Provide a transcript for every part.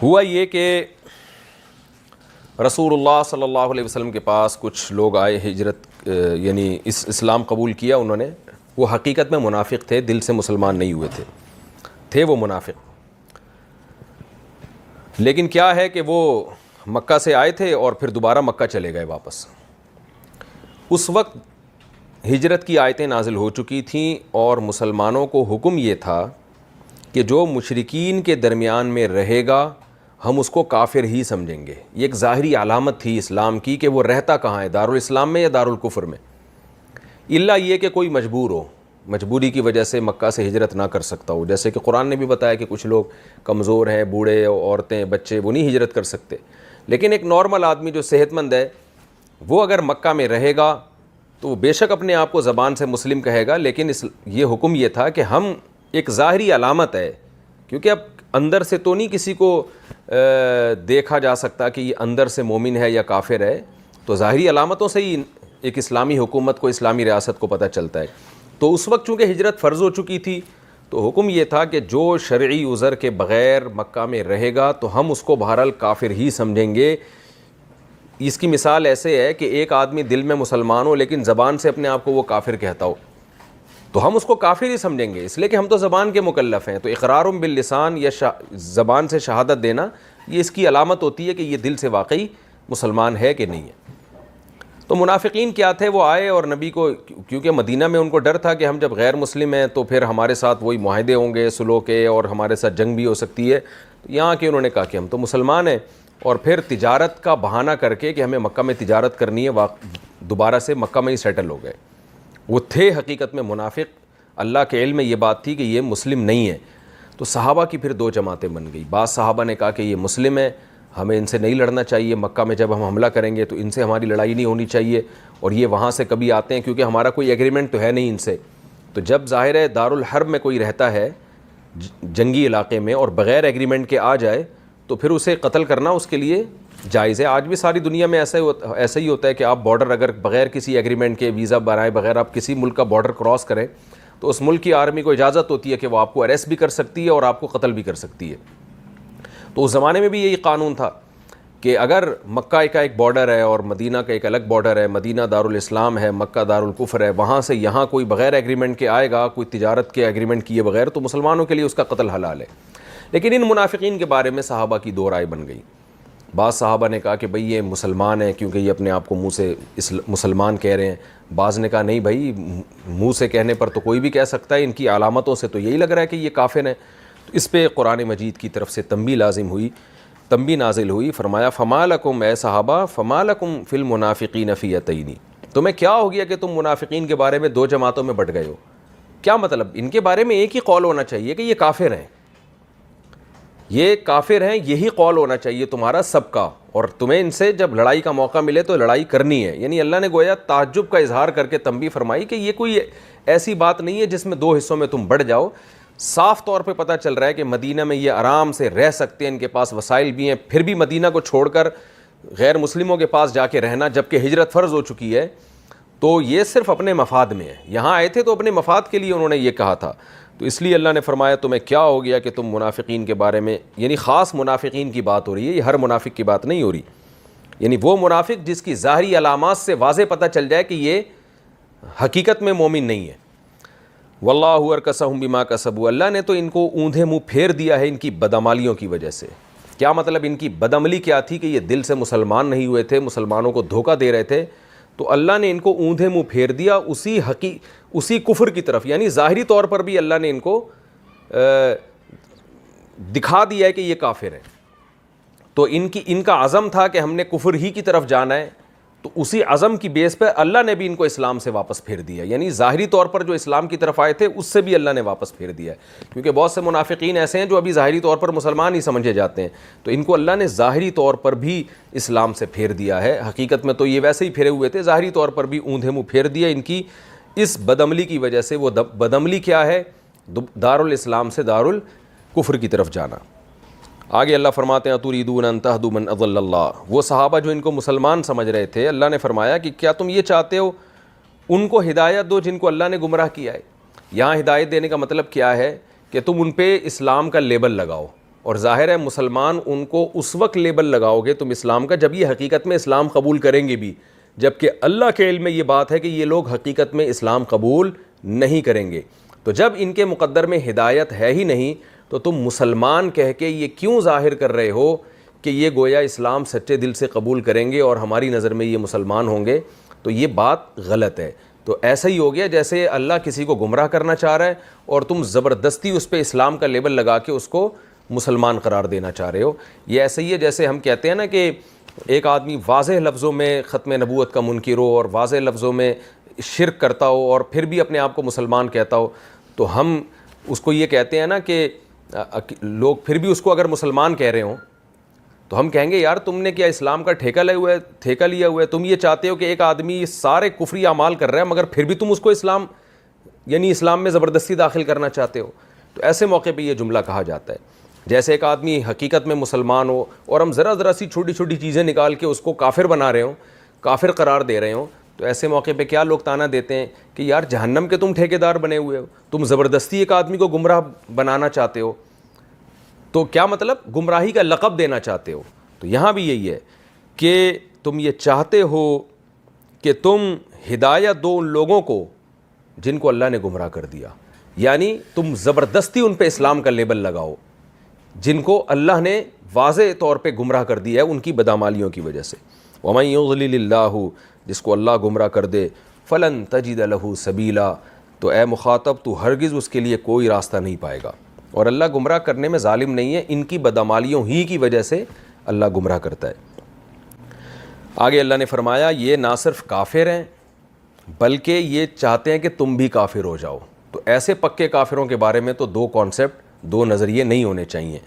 ہوا یہ کہ رسول اللہ صلی اللہ علیہ وسلم کے پاس کچھ لوگ آئے ہجرت یعنی اسلام قبول کیا انہوں نے. وہ حقیقت میں منافق تھے, دل سے مسلمان نہیں ہوئے تھے وہ منافق. لیکن کیا ہے کہ وہ مکہ سے آئے تھے اور پھر دوبارہ مکہ چلے گئے واپس. اس وقت ہجرت کی آیتیں نازل ہو چکی تھیں اور مسلمانوں کو حکم یہ تھا کہ جو مشرکین کے درمیان میں رہے گا ہم اس کو کافر ہی سمجھیں گے. یہ ایک ظاہری علامت تھی اسلام کی کہ وہ رہتا کہاں ہے, دارالاسلام میں یا دارالکفر میں. الا یہ کہ کوئی مجبور ہو, مجبوری کی وجہ سے مکہ سے ہجرت نہ کر سکتا ہو, جیسے کہ قرآن نے بھی بتایا کہ کچھ لوگ کمزور ہیں, بوڑھے, عورتیں, بچے, وہ نہیں ہجرت کر سکتے. لیکن ایک نارمل آدمی جو صحت مند ہے وہ اگر مکہ میں رہے گا تو وہ بے شک اپنے آپ کو زبان سے مسلم کہے گا, لیکن یہ حکم یہ تھا کہ ہم ایک ظاہری علامت ہے, کیونکہ اب اندر سے تو نہیں کسی کو دیکھا جا سکتا کہ یہ اندر سے مومن ہے یا کافر ہے, تو ظاہری علامتوں سے ہی ایک اسلامی حکومت کو, اسلامی ریاست کو پتہ چلتا ہے. تو اس وقت چونکہ ہجرت فرض ہو چکی تھی تو حکم یہ تھا کہ جو شرعی عذر کے بغیر مکہ میں رہے گا تو ہم اس کو بہرحال کافر ہی سمجھیں گے. اس کی مثال ایسے ہے کہ ایک آدمی دل میں مسلمان ہو لیکن زبان سے اپنے آپ کو وہ کافر کہتا ہو تو ہم اس کو کافر ہی سمجھیں گے, اس لیے کہ ہم تو زبان کے مکلف ہیں. تو اقرار باللسان یا زبان سے شہادت دینا یہ اس کی علامت ہوتی ہے کہ یہ دل سے واقعی مسلمان ہے کہ نہیں ہے. تو منافقین کیا تھے, وہ آئے اور نبی کو, کیونکہ مدینہ میں ان کو ڈر تھا کہ ہم جب غیر مسلم ہیں تو پھر ہمارے ساتھ وہی معاہدے ہوں گے صلح کے اور ہمارے ساتھ جنگ بھی ہو سکتی ہے. تو یہاں کے انہوں نے کہا کہ ہم تو مسلمان ہیں, اور پھر تجارت کا بہانہ کر کے کہ ہمیں مکہ میں تجارت کرنی ہے دوبارہ سے مکہ میں ہی سیٹل ہو گئے. وہ تھے حقیقت میں منافق, اللہ کے علم میں یہ بات تھی کہ یہ مسلم نہیں ہے. تو صحابہ کی پھر دو جماعتیں بن گئی. بعض صحابہ نے کہا کہ یہ مسلم ہے, ہمیں ان سے نہیں لڑنا چاہیے, مکہ میں جب ہم حملہ کریں گے تو ان سے ہماری لڑائی نہیں ہونی چاہیے, اور یہ وہاں سے کبھی آتے ہیں کیونکہ ہمارا کوئی ایگریمنٹ تو ہے نہیں ان سے. تو جب ظاہر ہے دارالحرب میں کوئی رہتا ہے جنگی علاقے میں اور بغیر ایگریمنٹ کے آ جائے تو پھر اسے قتل کرنا اس کے لیے جائز ہے. آج بھی ساری دنیا میں ایسا ہی ہوتا ہے کہ آپ بارڈر اگر بغیر کسی ایگریمنٹ کے, ویزا بنائے بغیر آپ کسی ملک کا بارڈر کراس کریں تو اس ملک کی آرمی کو اجازت ہوتی ہے کہ وہ آپ کو اریسٹ بھی کر سکتی ہے اور آپ کو قتل بھی کر سکتی ہے. تو اس زمانے میں بھی یہی قانون تھا کہ اگر مکہ کا ایک بارڈر ہے اور مدینہ کا ایک الگ بارڈر ہے, مدینہ دارالاسلام ہے, مکہ دارالکفر ہے, وہاں سے یہاں کوئی بغیر ایگریمنٹ کے آئے گا, کوئی تجارت کے ایگریمنٹ کیے بغیر, تو مسلمانوں کے لیے اس کا قتل حلال ہے. لیکن ان منافقین کے بارے میں صحابہ کی دو رائے بن گئی. بعض صحابہ نے کہا کہ بھئی یہ مسلمان ہیں کیونکہ یہ اپنے آپ کو منہ سے مسلمان کہہ رہے ہیں. بعض نے کہا نہیں بھائی, منہ سے کہنے پر تو کوئی بھی کہہ سکتا ہے, ان کی علامتوں سے تو یہی لگ رہا ہے کہ یہ کافر ہیں. تو اس پہ قرآن مجید کی طرف سے تنبیہ نازل ہوئی. فرمایا فما لکم, اے صحابہ, فما لکم فی المنافقین فئتین, تمہیں کیا ہو گیا کہ تم منافقین کے بارے میں دو جماعتوں میں بٹ گئے ہو. کیا مطلب, ان کے بارے میں ایک ہی قول ہونا چاہیے کہ یہ کافر ہیں, یہ کافر ہیں, یہی قول ہونا چاہیے تمہارا سب کا, اور تمہیں ان سے جب لڑائی کا موقع ملے تو لڑائی کرنی ہے. یعنی اللہ نے گویا تعجب کا اظہار کر کے تنبیہ فرمائی کہ یہ کوئی ایسی بات نہیں ہے جس میں دو حصوں میں تم بڑھ جاؤ. صاف طور پہ پتہ چل رہا ہے کہ مدینہ میں یہ آرام سے رہ سکتے ہیں, ان کے پاس وسائل بھی ہیں, پھر بھی مدینہ کو چھوڑ کر غیر مسلموں کے پاس جا کے رہنا جبکہ ہجرت فرض ہو چکی ہے, تو یہ صرف اپنے مفاد میں ہے. یہاں آئے تھے تو اپنے مفاد کے لیے انہوں نے یہ کہا تھا. تو اس لیے اللہ نے فرمایا تمہیں کیا ہو گیا کہ تم منافقین کے بارے میں, یعنی خاص منافقین کی بات ہو رہی ہے, یہ ہر منافق کی بات نہیں ہو رہی. یعنی وہ منافق جس کی ظاہری علامات سے واضح پتہ چل جائے کہ یہ حقیقت میں مومن نہیں ہے. واللہ ارکسہم بما کسبوا, اللہ نے تو ان کو اوندھے منہ پھیر دیا ہے ان کی بدعمالیوں کی وجہ سے. کیا مطلب, ان کی بدعملی کیا تھی کہ یہ دل سے مسلمان نہیں ہوئے تھے, مسلمانوں کو دھوکہ دے رہے تھے, تو اللہ نے ان کو اوندھے منہ پھیر دیا اسی کفر کی طرف. یعنی ظاہری طور پر بھی اللہ نے ان کو دکھا دیا ہے کہ یہ کافر ہیں. تو ان کا عزم تھا کہ ہم نے کفر ہی کی طرف جانا ہے, تو اسی عزم کی بیس پہ اللہ نے بھی ان کو اسلام سے واپس پھیر دیا. یعنی ظاہری طور پر جو اسلام کی طرف آئے تھے اس سے بھی اللہ نے واپس پھیر دیا ہے, کیونکہ بہت سے منافقین ایسے ہیں جو ابھی ظاہری طور پر مسلمان ہی سمجھے جاتے ہیں, تو ان کو اللہ نے ظاہری طور پر بھی اسلام سے پھیر دیا ہے. حقیقت میں تو یہ ویسے ہی پھرے ہوئے تھے, ظاہری طور پر بھی اوندھے منہ پھیر دیا ان کی اس بدعملی کی وجہ سے. وہ بدعملی کیا ہے, دارالاسلام سے دارالکفر کی طرف جانا. آگے اللہ فرماتے ہیں تریدون ان تہدوا من اضل اللہ, وہ صحابہ جو ان کو مسلمان سمجھ رہے تھے, اللہ نے فرمایا کہ کیا تم یہ چاہتے ہو ان کو ہدایت دو جن کو اللہ نے گمراہ کیا ہے. یہاں ہدایت دینے کا مطلب کیا ہے کہ تم ان پہ اسلام کا لیبل لگاؤ, اور ظاہر ہے مسلمان ان کو اس وقت لیبل لگاؤ گے تم اسلام کا جب یہ حقیقت میں اسلام قبول کریں گے بھی، جبکہ اللہ کے علم میں یہ بات ہے کہ یہ لوگ حقیقت میں اسلام قبول نہیں کریں گے۔ تو جب ان کے مقدر میں ہدایت ہے ہی نہیں تو تم مسلمان کہہ کے یہ کیوں ظاہر کر رہے ہو کہ یہ گویا اسلام سچے دل سے قبول کریں گے اور ہماری نظر میں یہ مسلمان ہوں گے؟ تو یہ بات غلط ہے۔ تو ایسا ہی ہو گیا جیسے اللہ کسی کو گمراہ کرنا چاہ رہا ہے اور تم زبردستی اس پہ اسلام کا لیبل لگا کے اس کو مسلمان قرار دینا چاہ رہے ہو۔ یہ ایسا ہی ہے جیسے ہم کہتے ہیں نا کہ ایک آدمی واضح لفظوں میں ختم نبوت کا منکر ہو اور واضح لفظوں میں شرک کرتا ہو اور پھر بھی اپنے آپ کو مسلمان کہتا ہو، تو ہم اس کو یہ کہتے ہیں نا کہ لوگ پھر بھی اس کو اگر مسلمان کہہ رہے ہوں تو ہم کہیں گے یار تم نے کیا اسلام کا ٹھیکہ لیا ہوا ہے؟ تم یہ چاہتے ہو کہ ایک آدمی سارے کفری اعمال کر رہا ہے مگر پھر بھی تم اس کو اسلام میں زبردستی داخل کرنا چاہتے ہو۔ تو ایسے موقع پہ یہ جملہ کہا جاتا ہے۔ جیسے ایک آدمی حقیقت میں مسلمان ہو اور ہم ذرا سی چھوٹی چھوٹی چیزیں نکال کے اس کو کافر بنا رہے ہوں، کافر قرار دے رہے ہوں، تو ایسے موقع پہ کیا لوگ تانا دیتے ہیں کہ یار جہنم کے تم ٹھیکیدار بنے ہوئے ہو، تم زبردستی ایک آدمی کو گمراہ بنانا چاہتے ہو، تو کیا مطلب گمراہی کا لقب دینا چاہتے ہو۔ تو یہاں بھی یہی ہے کہ تم یہ چاہتے ہو کہ تم ہدایت دو ان لوگوں کو جن کو اللہ نے گمراہ کر دیا، یعنی تم زبردستی ان پہ اسلام کا لیبل لگاؤ جن کو اللہ نے واضح طور پہ گمراہ کر دیا ہے ان کی بدعمالیوں کی وجہ سے۔ وَمَن يُضْلِلِ اللَّهُ، جس کو اللہ گمراہ کر دے، فَلَن تَجِدَ لَهُ سَبِيلًا، تو اے مخاطب تو ہرگز اس کے لیے کوئی راستہ نہیں پائے گا۔ اور اللہ گمراہ کرنے میں ظالم نہیں ہے، ان کی بدعمالیوں ہی کی وجہ سے اللہ گمراہ کرتا ہے۔ آگے اللہ نے فرمایا یہ نہ صرف کافر ہیں بلکہ یہ چاہتے ہیں کہ تم بھی کافر ہو جاؤ۔ تو ایسے پکے کافروں کے بارے میں تو دو کانسیپٹ، دو نظریے نہیں ہونے چاہیے۔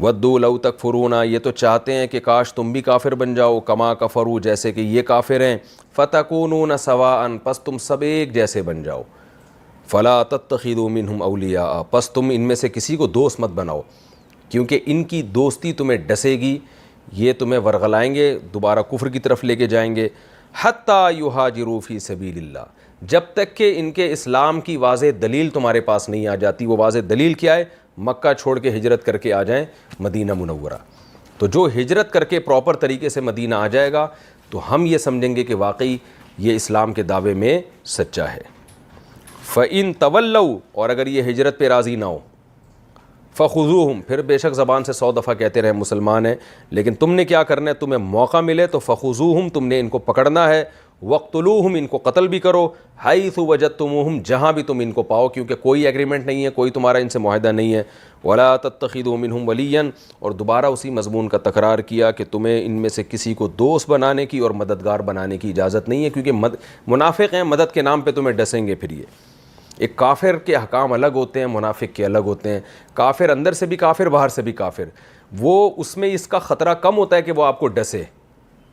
وَدُّوا لَوْ تَكْفُرُونَ، یہ تو چاہتے ہیں کہ کاش تم بھی کافر بن جاؤ، کما کفروا، جیسے کہ یہ کافر ہیں، فَتَكُونُونَ سَوَاءً، پس تم سب ایک جیسے بن جاؤ، فَلَا تَتَّخِذُوا مِنْهُمْ أَوْلِيَاءَ، پس تم ان میں سے کسی کو دوست مت بناؤ، کیونکہ ان کی دوستی تمہیں ڈسے گی، یہ تمہیں ورغلائیں گے، دوبارہ کفر کی طرف لے کے جائیں گے، حَتَّى يُهَاجِرُوا فِي سَبِيلِ اللَّهِ، جب تک کہ ان کے اسلام کی واضح دلیل تمہارے پاس نہیں آ جاتی۔ وہ واضح دلیل کیا ہے؟ مکہ چھوڑ کے ہجرت کر کے آ جائیں مدینہ منورہ۔ تو جو ہجرت کر کے پراپر طریقے سے مدینہ آ جائے گا تو ہم یہ سمجھیں گے کہ واقعی یہ اسلام کے دعوے میں سچا ہے۔ فَإِن تَوَلَّوْا، اور اگر یہ ہجرت پہ راضی نہ ہو، فَخُذُوهُمْ، پھر بے شک زبان سے 100 دفعہ کہتے رہے مسلمان ہیں، لیکن تم نے کیا کرنا ہے؟ تمہیں موقع ملے تو فَخُذُوهُمْ، تم نے ان کو پکڑنا ہے، وَاقْتُلُوهُمْ، ان کو قتل بھی کرو، حَيْثُ وَجَدتُّمُوهُمْ، جہاں بھی تم ان کو پاؤ، کیونکہ کوئی ایگریمنٹ نہیں ہے، کوئی تمہارا ان سے معاہدہ نہیں ہے۔ وَلَا تَتَّخِذُوا مِنْهُمْ وَلِيًّا، اور دوبارہ اسی مضمون کا تکرار کیا کہ تمہیں ان میں سے کسی کو دوست بنانے کی اور مددگار بنانے کی اجازت نہیں ہے، کیونکہ منافق ہیں، مدد کے نام پہ تمہیں ڈسیں گے۔ پھر یہ ایک کافر کے حکام الگ ہوتے ہیں، منافق کے الگ ہوتے ہیں۔ کافر اندر سے بھی کافر، باہر سے بھی کافر، وہ اس میں اس کا خطرہ کم ہوتا ہے کہ وہ آپ کو ڈسے،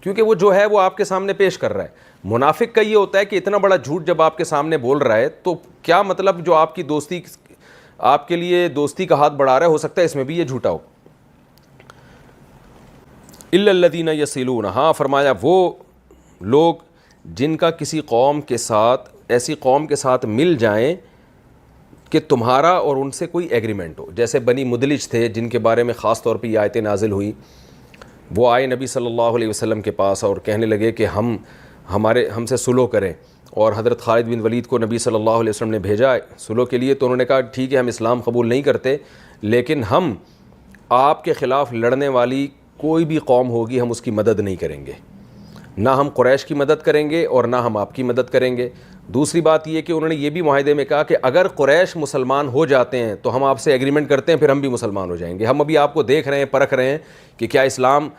کیونکہ وہ جو ہے وہ آپ کے سامنے پیش کر رہا ہے۔ منافق کا یہ ہوتا ہے کہ اتنا بڑا جھوٹ جب آپ کے سامنے بول رہا ہے تو کیا مطلب جو آپ کی دوستی، آپ کے لیے دوستی کا ہاتھ بڑھا رہا ہے، ہو سکتا ہے اس میں بھی یہ جھوٹا ہو۔ اِلَّا الَّذِينَ يَصِلُونَ، ہاں فرمایا وہ لوگ جن کا کسی قوم کے ساتھ، ایسی قوم کے ساتھ مل جائیں کہ تمہارا اور ان سے کوئی ایگریمنٹ ہو، جیسے بنی مدلج تھے جن کے بارے میں خاص طور پہ یہ آیتیں نازل ہوئی۔ وہ آئے نبی صلی اللہ علیہ وسلم کے پاس اور کہنے لگے کہ ہم سے صلح کریں، اور حضرت خالد بن ولید کو نبی صلی اللہ علیہ وسلم نے بھیجا صلح کے لیے، تو انہوں نے کہا ٹھیک ہے ہم اسلام قبول نہیں کرتے، لیکن ہم آپ کے خلاف لڑنے والی کوئی بھی قوم ہوگی ہم اس کی مدد نہیں کریں گے، نہ ہم قریش کی مدد کریں گے اور نہ ہم آپ کی مدد کریں گے۔ دوسری بات یہ کہ انہوں نے یہ بھی معاہدے میں کہا کہ اگر قریش مسلمان ہو جاتے ہیں تو ہم آپ سے ایگریمنٹ کرتے ہیں، پھر ہم بھی مسلمان ہو جائیں گے۔ ہم ابھی آپ کو دیکھ رہے ہیں، پرکھ رہے ہیں کہ کیا اسلام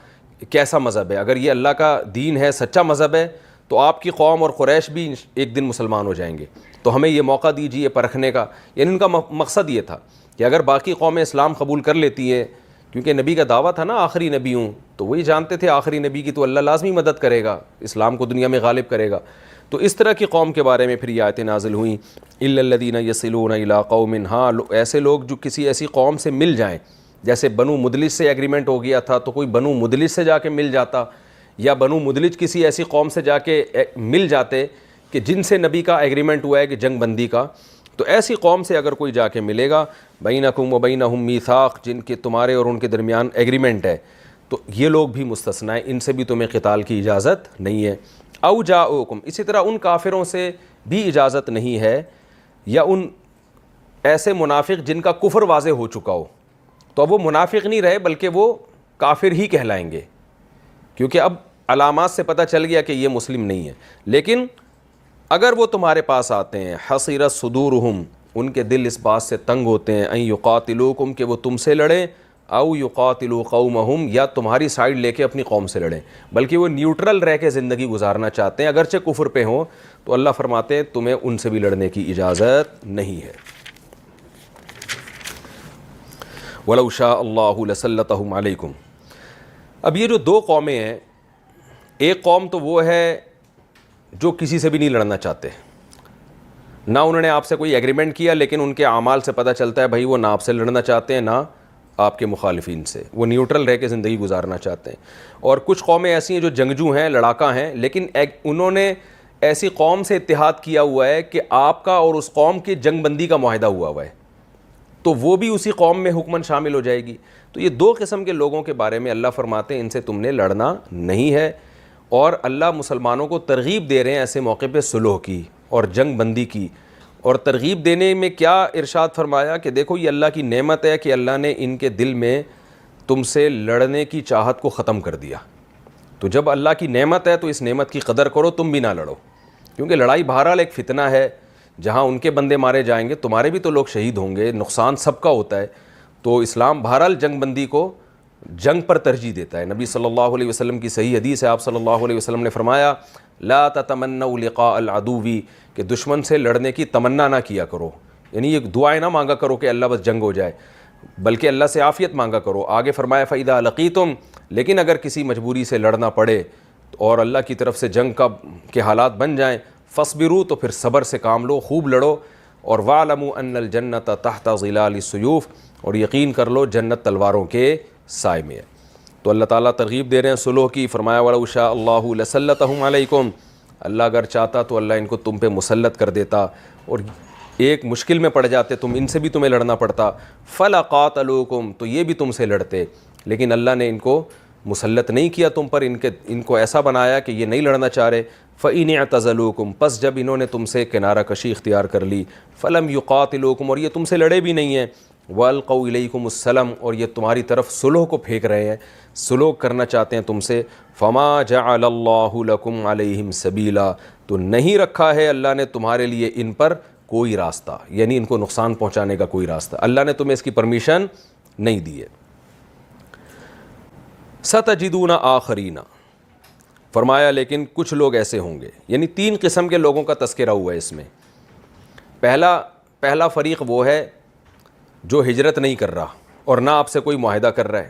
کیسا مذہب ہے، اگر یہ اللہ کا دین ہے، سچا مذہب ہے، تو آپ کی قوم اور قریش بھی ایک دن مسلمان ہو جائیں گے، تو ہمیں یہ موقع دیجیے پرکھنے کا۔ یعنی ان کا مقصد یہ تھا کہ اگر باقی قومیں اسلام قبول کر لیتی ہیں، کیونکہ نبی کا دعویٰ تھا نا آخری نبی ہوں، تو وہی جانتے تھے آخری نبی کی تو اللہ لازمی مدد کرے گا، اسلام کو دنیا میں غالب کرے گا۔ تو اس طرح کی قوم کے بارے میں پھر یہ آیتیں نازل ہوئیں، اِلَّا الَّذِينَ يَصِلُونَ إِلَىٰ قَوْمٍ، ہاں ایسے لوگ جو کسی ایسی قوم سے مل جائیں، جیسے بنو مدلج سے ایگریمنٹ ہو گیا تھا تو کوئی بنو مدلج سے جا کے مل جاتا، یا بنو مدلج کسی ایسی قوم سے جا کے مل جاتے کہ جن سے نبی کا ایگریمنٹ ہوا ہے کہ جنگ بندی کا، تو ایسی قوم سے اگر کوئی جا کے ملے گا بینکم و بینہم میثاق، جن کے تمہارے اور ان کے درمیان ایگریمنٹ ہے، تو یہ لوگ بھی مستثنا ہیں، ان سے بھی تمہیں قتال کی اجازت نہیں ہے۔ او جاؤکم، اسی طرح ان کافروں سے بھی اجازت نہیں ہے، یا ان ایسے منافق جن کا کفر واضح ہو چکا ہو، تو وہ منافق نہیں رہے بلکہ وہ کافر ہی کہلائیں گے، کیونکہ اب علامات سے پتہ چل گیا کہ یہ مسلم نہیں ہے۔ لیکن اگر وہ تمہارے پاس آتے ہیں، حصیرت صدورہم، ان کے دل اس بات سے تنگ ہوتے ہیں، ان یقاتلوکم، کہ وہ تم سے لڑیں، او یقاتلوا قومہم، یا تمہاری سائیڈ لے کے اپنی قوم سے لڑیں، بلکہ وہ نیوٹرل رہ کے زندگی گزارنا چاہتے ہیں اگرچہ کفر پہ ہوں، تو اللہ فرماتے ہیں تمہیں ان سے بھی لڑنے کی اجازت نہیں ہے۔ وَلَوْ شَاءَ اللَّهُ لَسَلَّطَهُمْ عَلَيْكُمْ۔ اب یہ جو دو قومیں ہیں، ایک قوم تو وہ ہے جو کسی سے بھی نہیں لڑنا چاہتے، نہ انہوں نے آپ سے کوئی ایگریمنٹ کیا، لیکن ان کے اعمال سے پتہ چلتا ہے بھائی وہ نہ آپ سے لڑنا چاہتے ہیں نہ آپ کے مخالفین سے، وہ نیوٹرل رہ کے زندگی گزارنا چاہتے ہیں۔ اور کچھ قومیں ایسی ہیں جو جنگجو ہیں، لڑاکا ہیں، لیکن انہوں نے ایسی قوم سے اتحاد کیا ہوا ہے کہ آپ کا اور اس قوم کی جنگ بندی کا معاہدہ ہوا ہے، تو وہ بھی اسی قوم میں حکماً شامل ہو جائے گی۔ تو یہ دو قسم کے لوگوں کے بارے میں اللہ فرماتے ہیں ان سے تم نے لڑنا نہیں ہے، اور اللہ مسلمانوں کو ترغیب دے رہے ہیں ایسے موقع پہ صلح کی اور جنگ بندی کی۔ اور ترغیب دینے میں کیا ارشاد فرمایا کہ دیکھو یہ اللہ کی نعمت ہے کہ اللہ نے ان کے دل میں تم سے لڑنے کی چاہت کو ختم کر دیا۔ تو جب اللہ کی نعمت ہے تو اس نعمت کی قدر کرو، تم بھی نہ لڑو، کیونکہ لڑائی بہرحال ایک فتنہ ہے، جہاں ان کے بندے مارے جائیں گے تمہارے بھی تو لوگ شہید ہوں گے، نقصان سب کا ہوتا ہے۔ تو اسلام بہرحال جنگ بندی کو جنگ پر ترجیح دیتا ہے۔ نبی صلی اللہ علیہ وسلم کی صحیح حدیث ہے، آپ صلی اللہ علیہ وسلم نے فرمایا لا تتمنوا لقاء العدو، کہ دشمن سے لڑنے کی تمنا نہ کیا کرو، یعنی یہ دعائیں نہ مانگا کرو کہ اللہ بس جنگ ہو جائے، بلکہ اللہ سے عافیت مانگا کرو۔ آگے فرمایا فَإِذَا لَقِيتُمْ، لیکن اگر کسی مجبوری سے لڑنا پڑے اور اللہ کی طرف سے جنگ کے حالات بن جائیں، فَاصْبِرُوا، تو پھر صبر سے کام لو، خوب لڑو، اور وَاعْلَمُوا أَنَّ الْجَنَّةَ تَحْتَ ظِلَالِ السُّيُوفِ، اور یقین کر لو جنت تلواروں کے سائے میں ہے۔ تو اللہ تعالیٰ ترغیب دے رہے ہیں صلح کی، فرمایا وَلَوْ شَاءَ اللَّهُ لَسَلَّطَهُمْ عَلَيْكُمْ، اللہ اگر چاہتا تو اللہ ان کو تم پہ مسلط کر دیتا، اور ایک مشکل میں پڑ جاتے تم، ان سے بھی تمہیں لڑنا پڑتا، فَلَقَاتَلُوكُمْ، تو یہ بھی تم سے لڑتے، لیکن اللہ نے ان کو مسلط نہیں کیا تم پر، ان کو ایسا بنایا کہ یہ نہیں لڑنا چاہ رہے۔ فَإِنِ اعْتَزَلُوكُمْ، پس جب انہوں نے تم سے کنارہ کشی اختیار کر لی، فَلَمْ يُقَاتِلُوكُمْ، اور یہ تم سے لڑے بھی نہیں ہیں، وَأَلْقَوْا إِلَيْكُمُ السَّلَمَ، اور یہ تمہاری طرف صلح کو پھینک رہے ہیں، صلح کرنا چاہتے ہیں تم سے، فَمَا جَعَلَ اللَّهُ لَكُمْ عَلَيْهِمْ سَبِيلًا، تو نہیں رکھا ہے اللہ نے تمہارے لیے ان پر کوئی راستہ، یعنی ان کو نقصان پہنچانے کا کوئی راستہ، اللہ نے تمہیں اس کی پرمیشن نہیں دی ہے۔ سَتَجِدُونَ آخَرِينَ، فرمایا لیکن کچھ لوگ ایسے ہوں گے، یعنی تین قسم کے لوگوں کا تذکرہ ہوا ہے اس میں۔ پہلا فریق وہ ہے جو ہجرت نہیں کر رہا اور نہ آپ سے کوئی معاہدہ کر رہا ہے،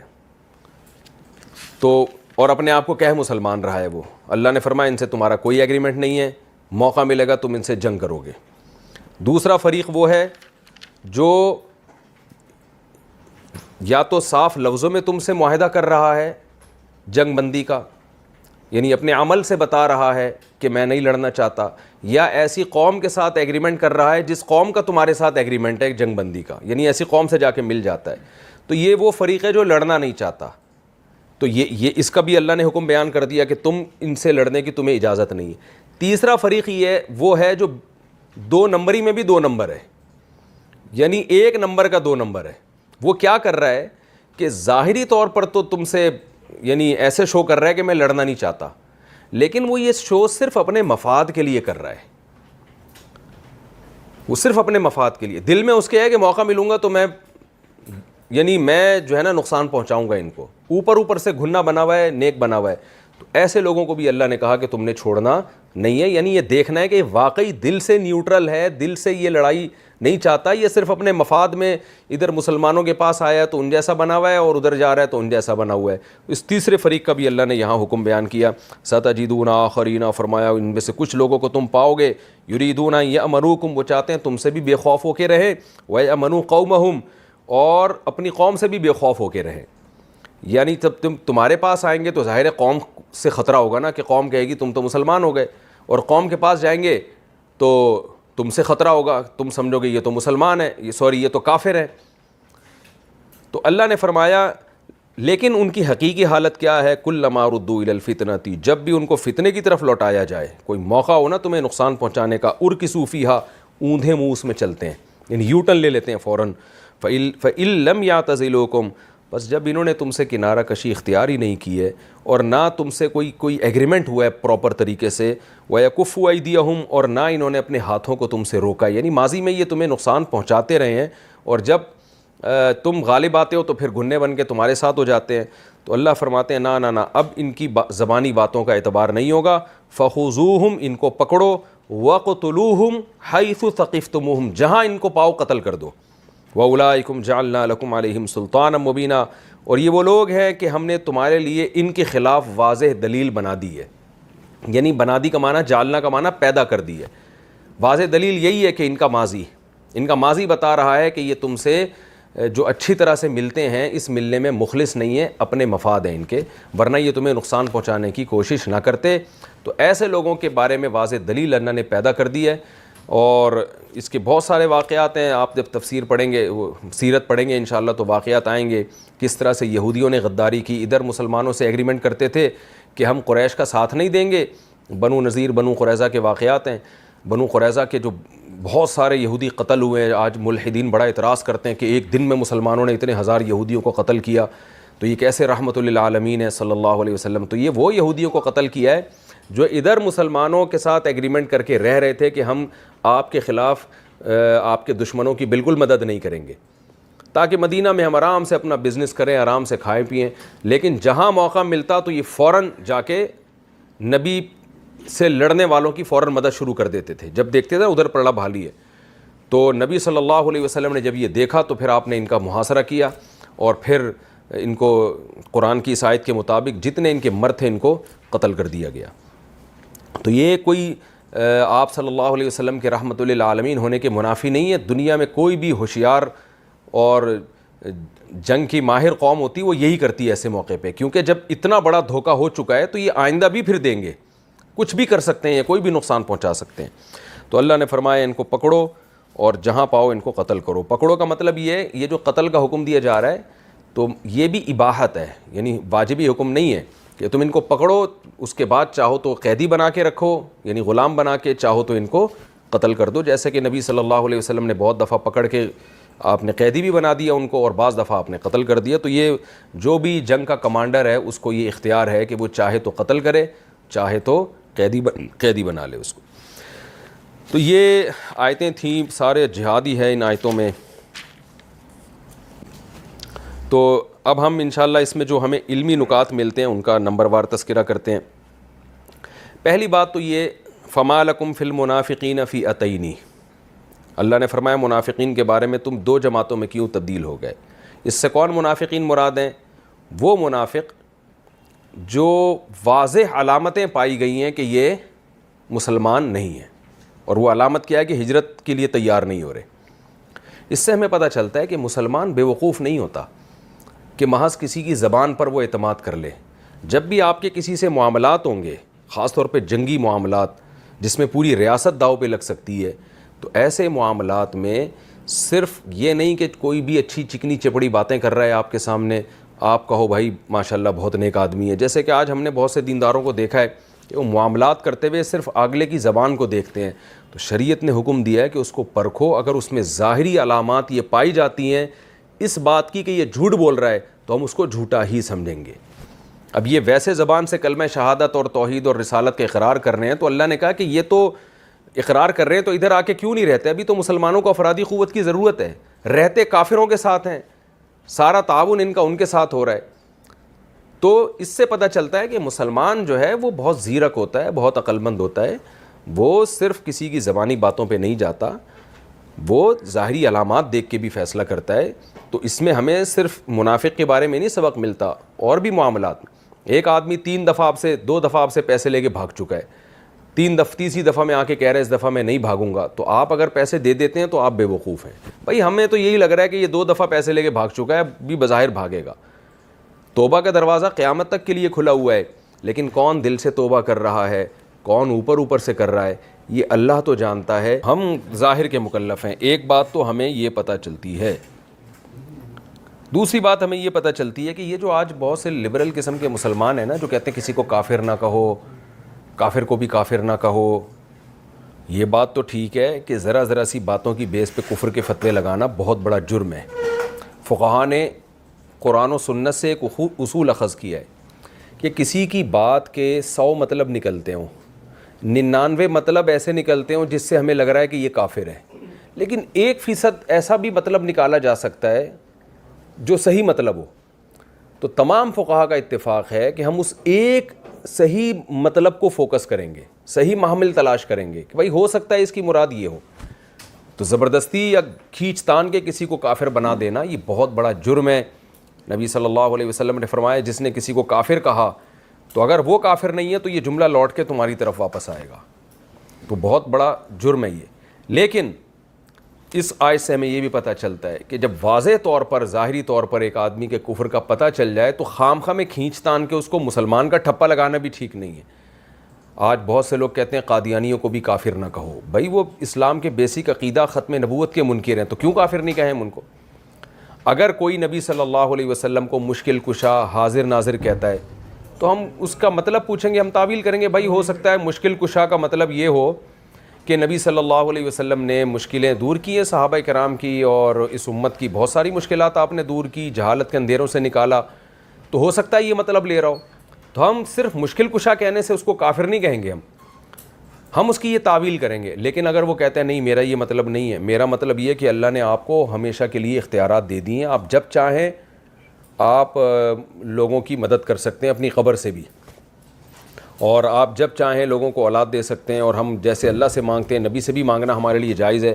تو اور اپنے آپ کو کہہ مسلمان رہا ہے وہ، اللہ نے فرمایا ان سے تمہارا کوئی ایگریمنٹ نہیں ہے، موقع ملے گا تم ان سے جنگ کرو گے۔ دوسرا فریق وہ ہے جو یا تو صاف لفظوں میں تم سے معاہدہ کر رہا ہے جنگ بندی کا، یعنی اپنے عمل سے بتا رہا ہے کہ میں نہیں لڑنا چاہتا، یا ایسی قوم کے ساتھ ایگریمنٹ کر رہا ہے جس قوم کا تمہارے ساتھ ایگریمنٹ ہے جنگ بندی کا، یعنی ایسی قوم سے جا کے مل جاتا ہے، تو یہ وہ فریق ہے جو لڑنا نہیں چاہتا۔ تو یہ اس کا بھی اللہ نے حکم بیان کر دیا کہ تم ان سے لڑنے کی تمہیں اجازت نہیں ہے۔ تیسرا فریق یہ وہ ہے جو دو نمبری میں بھی دو نمبر ہے، یعنی ایک نمبر کا دو نمبر ہے۔ وہ کیا کر رہا ہے کہ ظاہری طور پر تو تم سے یعنی ایسے شو کر رہا ہے کہ میں لڑنا نہیں چاہتا، لیکن وہ یہ شو صرف اپنے مفاد کے لیے کر رہا ہے، وہ صرف اپنے مفاد کے لیے، دل میں اس کے ہے کہ موقع ملوں گا تو میں جو ہے نا نقصان پہنچاؤں گا ان کو، اوپر سے گھننا بنا ہوا ہے، نیک بنا ہوا ہے۔ تو ایسے لوگوں کو بھی اللہ نے کہا کہ تم نے چھوڑنا نہیں ہے، یعنی یہ دیکھنا ہے کہ واقعی دل سے نیوٹرل ہے، دل سے یہ لڑائی نہیں چاہتا، یہ صرف اپنے مفاد میں ادھر مسلمانوں کے پاس آیا ہے تو ان جیسا بنا ہوا ہے اور ادھر جا رہا ہے تو ان جیسا بنا ہوا ہے۔ اس تیسرے فریق کا بھی اللہ نے یہاں حکم بیان کیا، سَتَجِدُونَ آخَرِينَ، فرمایا ان میں سے کچھ لوگوں کو تم پاؤ گے، یُرِیدُونَ أَن يَأْمَنُوكُمْ، وہ چاہتے ہیں تم سے بھی بے خوف ہو کے رہیں، وَيَأْمَنُوا قَوْمَهُمْ، اور اپنی قوم سے بھی بے خوف ہو کے رہیں، یعنی جب تمہارے پاس آئیں گے تو ظاہر ہے قوم سے خطرہ ہوگا نا کہ قوم کہے گی تم تو مسلمان ہو گئے، اور قوم کے پاس جائیں گے تو تم سے خطرہ ہوگا, تم سمجھو گے یہ تو مسلمان ہے, یہ تو کافر ہے. تو اللہ نے فرمایا لیکن ان کی حقیقی حالت کیا ہے, کلما ردوا الی الفتنۃ, جب بھی ان کو فتنے کی طرف لوٹایا جائے, کوئی موقع ہو نا تمہیں نقصان پہنچانے کا, ارکسوا فیھا, اوندھے منہ اس میں چلتے ہیں, یعنی یو ٹرن لے لیتے ہیں فوراً. فإن لم یعتزلوکم, بس جب انہوں نے تم سے کنارہ کشی اختیار ہی نہیں کی ہے اور نہ تم سے کوئی ایگریمنٹ ہوا ہے پراپر طریقے سے, وَيَكُفُّوا أَيْدِيَهُمْ, اور نہ انہوں نے اپنے ہاتھوں کو تم سے روکا, یعنی ماضی میں یہ تمہیں نقصان پہنچاتے رہے ہیں اور جب تم غالب آتے ہو تو پھر گھنے بن کے تمہارے ساتھ ہو جاتے ہیں. تو اللہ فرماتے ہیں نہ اب ان کی زبانی باتوں کا اعتبار نہیں ہوگا. فَخُذُوهُمْ, ان کو پکڑو, وَقْتُلُوهُمْ حَيْثُ ثَقِفْتُمُوهُمْ, جہاں ان کو پاؤ قتل کر دو. وَأُولَٰئِكُمْ جَعَلْنَا لَكُمْ عَلَيْهِمْ سُلْطَانًا مُبِينًا, اور یہ وہ لوگ ہیں کہ ہم نے تمہارے لیے ان کے خلاف واضح دلیل بنا دی ہے. یعنی بنا دی کا معنی, جالنا کا معنی پیدا کر دی ہے. واضح دلیل یہی ہے کہ ان کا ماضی بتا رہا ہے کہ یہ تم سے جو اچھی طرح سے ملتے ہیں اس ملنے میں مخلص نہیں ہے, اپنے مفاد ہیں ان کے, ورنہ یہ تمہیں نقصان پہنچانے کی کوشش نہ کرتے. تو ایسے لوگوں کے بارے میں واضح دلیل اللہ نے پیدا کر دی ہے, اور اس کے بہت سارے واقعات ہیں. آپ جب تفسیر پڑھیں گے, سیرت پڑھیں گے انشاءاللہ تو واقعات آئیں گے کس طرح سے یہودیوں نے غداری کی. ادھر مسلمانوں سے ایگریمنٹ کرتے تھے کہ ہم قریش کا ساتھ نہیں دیں گے. بنو نذیر, بنو قریظہ کے واقعات ہیں. بنو قریظہ کے جو بہت سارے یہودی قتل ہوئے ہیں. آج ملحدین بڑا اعتراض کرتے ہیں کہ ایک دن میں مسلمانوں نے اتنے ہزار یہودیوں کو قتل کیا, تو یہ کیسے رحمت للعالمین ہے صلی اللہ علیہ وسلم. تو یہ وہ یہودیوں کو قتل کیا ہے جو ادھر مسلمانوں کے ساتھ ایگریمنٹ کر کے رہ رہے تھے کہ ہم آپ کے خلاف آپ کے دشمنوں کی بالکل مدد نہیں کریں گے, تاکہ مدینہ میں ہم آرام سے اپنا بزنس کریں, آرام سے کھائیں پئیں. لیکن جہاں موقع ملتا تو یہ فوراً جا کے نبی سے لڑنے والوں کی فوراً مدد شروع کر دیتے تھے. جب دیکھتے تھے ادھر پڑا بھالی ہے, تو نبی صلی اللہ علیہ وسلم نے جب یہ دیکھا تو پھر آپ نے ان کا محاصرہ کیا, اور پھر ان کو قرآن کی اس آیت کے مطابق جتنے ان کے مرد تھے ان کو قتل کر دیا گیا. تو یہ کوئی آپ صلی اللہ علیہ وسلم کے رحمت للعالمین ہونے کے منافی نہیں ہے. دنیا میں کوئی بھی ہوشیار اور جنگ کی ماہر قوم ہوتی وہ یہی کرتی ہے ایسے موقع پہ, کیونکہ جب اتنا بڑا دھوکہ ہو چکا ہے تو یہ آئندہ بھی پھر دیں گے, کچھ بھی کر سکتے ہیں, کوئی بھی نقصان پہنچا سکتے ہیں. تو اللہ نے فرمایا ان کو پکڑو اور جہاں پاؤ ان کو قتل کرو. پکڑو کا مطلب یہ جو قتل کا حکم دیا جا رہا ہے تو یہ بھی اباحت ہے, یعنی واجبی حکم نہیں ہے کہ تم ان کو پکڑو, اس کے بعد چاہو تو قیدی بنا کے رکھو, یعنی غلام بنا کے, چاہو تو ان کو قتل کر دو. جیسے کہ نبی صلی اللہ علیہ وسلم نے بہت دفعہ پکڑ کے آپ نے قیدی بھی بنا دیا ان کو, اور بعض دفعہ آپ نے قتل کر دیا. تو یہ جو بھی جنگ کا کمانڈر ہے اس کو یہ اختیار ہے کہ وہ چاہے تو قتل کرے, چاہے تو قیدی بنا لے اس کو. تو یہ آیتیں تھیں, سارے جہادی ہے ان آیتوں میں. تو اب ہم انشاءاللہ اس میں جو ہمیں علمی نکات ملتے ہیں ان کا نمبر وار تذکرہ کرتے ہیں. پہلی بات تو یہ, فما لکم فی المنافقین فی اتین, اللہ نے فرمایا منافقین کے بارے میں تم دو جماعتوں میں کیوں تبدیل ہو گئے. اس سے کون منافقین مراد ہیں؟ وہ منافق جو واضح علامتیں پائی گئی ہیں کہ یہ مسلمان نہیں ہیں, اور وہ علامت کیا ہے کہ ہجرت کے لیے تیار نہیں ہو رہے. اس سے ہمیں پتہ چلتا ہے کہ مسلمان بے وقوف نہیں ہوتا کہ محض کسی کی زبان پر وہ اعتماد کر لے. جب بھی آپ کے کسی سے معاملات ہوں گے, خاص طور پہ جنگی معاملات جس میں پوری ریاست داؤ پہ لگ سکتی ہے, تو ایسے معاملات میں صرف یہ نہیں کہ کوئی بھی اچھی چکنی چپڑی باتیں کر رہا ہے آپ کے سامنے, آپ کہو بھائی ماشاءاللہ بہت نیک آدمی ہے. جیسے کہ آج ہم نے بہت سے دینداروں کو دیکھا ہے کہ وہ معاملات کرتے ہوئے صرف اگلے کی زبان کو دیکھتے ہیں. تو شریعت نے حکم دیا ہے کہ اس کو پرکھو, اگر اس میں ظاہری علامات یہ پائی جاتی ہیں اس بات کی کہ یہ جھوٹ بول رہا ہے تو ہم اس کو جھوٹا ہی سمجھیں گے. اب یہ ویسے زبان سے کلمہ شہادت اور توحید اور رسالت کا اقرار کر رہے ہیں, تو اللہ نے کہا کہ یہ تو اقرار کر رہے ہیں تو ادھر آ کے کیوں نہیں رہتے؟ ابھی تو مسلمانوں کو افرادی قوت کی ضرورت ہے, رہتے کافروں کے ساتھ ہیں, سارا تعاون ان کا ان کے ساتھ ہو رہا ہے. تو اس سے پتہ چلتا ہے کہ مسلمان جو ہے وہ بہت زیرک ہوتا ہے, بہت عقل مند ہوتا ہے. وہ صرف کسی کی زبانی باتوں پہ نہیں جاتا, وہ ظاہری علامات دیکھ کے بھی فیصلہ کرتا ہے. تو اس میں ہمیں صرف منافق کے بارے میں نہیں سبق ملتا, اور بھی معاملات. ایک آدمی 2 دفعہ آپ سے پیسے لے کے بھاگ چکا ہے, تیسری دفعہ میں آ کے کہہ رہے اس دفعہ میں نہیں بھاگوں گا, تو آپ اگر پیسے دے دیتے ہیں تو آپ بے وقوف ہیں. بھائی ہمیں تو یہی لگ رہا ہے کہ یہ 2 دفعہ پیسے لے کے بھاگ چکا ہے, بھی بظاہر بھاگے گا. توبہ کا دروازہ قیامت تک کے لیے کھلا ہوا ہے, لیکن کون دل سے توبہ کر رہا ہے, کون اوپر سے کر رہا ہے, یہ اللہ تو جانتا ہے، ہم ظاہر کے مکلف ہیں۔ ایک بات تو ہمیں یہ پتہ چلتی ہے، دوسری بات ہمیں یہ پتہ چلتی ہے کہ یہ جو آج بہت سے لبرل قسم کے مسلمان ہیں نا، جو کہتے ہیں کسی کو کافر نہ کہو، کافر کو بھی کافر نہ کہو، یہ بات تو ٹھیک ہے کہ ذرا سی باتوں کی بیس پہ کفر کے فتوے لگانا بہت بڑا جرم ہے۔ فقہا نے قرآن و سنت سے ایک اصول اخذ کیا ہے کہ کسی کی بات کے 100 مطلب نکلتے ہوں، 99 مطلب ایسے نکلتے ہوں جس سے ہمیں لگ رہا ہے کہ یہ کافر ہے، لیکن 1% ایسا بھی مطلب نکالا جا سکتا ہے جو صحیح مطلب ہو۔ تو تمام فقہا کا اتفاق ہے کہ ہم اس ایک صحیح مطلب کو فوکس کریں گے، صحیح محمل تلاش کریں گے کہ بھائی ہو سکتا ہے اس کی مراد یہ ہو۔ تو زبردستی یا کھینچ تان کے کسی کو کافر بنا دینا یہ بہت بڑا جرم ہے۔ نبی صلی اللہ علیہ وسلم نے فرمایا جس نے کسی کو کافر کہا تو اگر وہ کافر نہیں ہے تو یہ جملہ لوٹ کے تمہاری طرف واپس آئے گا، تو بہت بڑا جرم ہے یہ۔ لیکن اس آیت سے ہمیں یہ بھی پتہ چلتا ہے کہ جب واضح طور پر ظاہری طور پر ایک آدمی کے کفر کا پتہ چل جائے تو خام خواہ میں کھینچ تان کے اس کو مسلمان کا ٹھپا لگانا بھی ٹھیک نہیں ہے۔ آج بہت سے لوگ کہتے ہیں قادیانیوں کو بھی کافر نہ کہو، بھائی وہ اسلام کے بیسک عقیدہ ختم نبوت کے منکر ہیں، تو کیوں کافر نہیں کہیں ان کو؟ اگر کوئی نبی صلی اللہ علیہ وسلم کو مشکل کشا حاضر ناظر کہتا ہے تو ہم اس کا مطلب پوچھیں گے، ہم تعویل کریں گے، بھائی ہو سکتا ہے مشکل کشا کا مطلب یہ ہو کہ نبی صلی اللہ علیہ وسلم نے مشکلیں دور کی ہیں صحابہ کرام کی، اور اس امت کی بہت ساری مشکلات آپ نے دور کی، جہالت کے اندھیروں سے نکالا، تو ہو سکتا ہے یہ مطلب لے رہا ہو۔ تو ہم صرف مشکل کشا کہنے سے اس کو کافر نہیں کہیں گے، ہم اس کی یہ تعویل کریں گے۔ لیکن اگر وہ کہتے ہیں نہیں میرا یہ مطلب نہیں ہے، میرا مطلب یہ کہ اللہ نے آپ کو ہمیشہ کے لیے اختیارات دے دیے ہیں، آپ جب چاہیں آپ لوگوں کی مدد کر سکتے ہیں اپنی قبر سے بھی، اور آپ جب چاہیں لوگوں کو اولاد دے سکتے ہیں، اور ہم جیسے اللہ سے مانگتے ہیں نبی سے بھی مانگنا ہمارے لیے جائز ہے،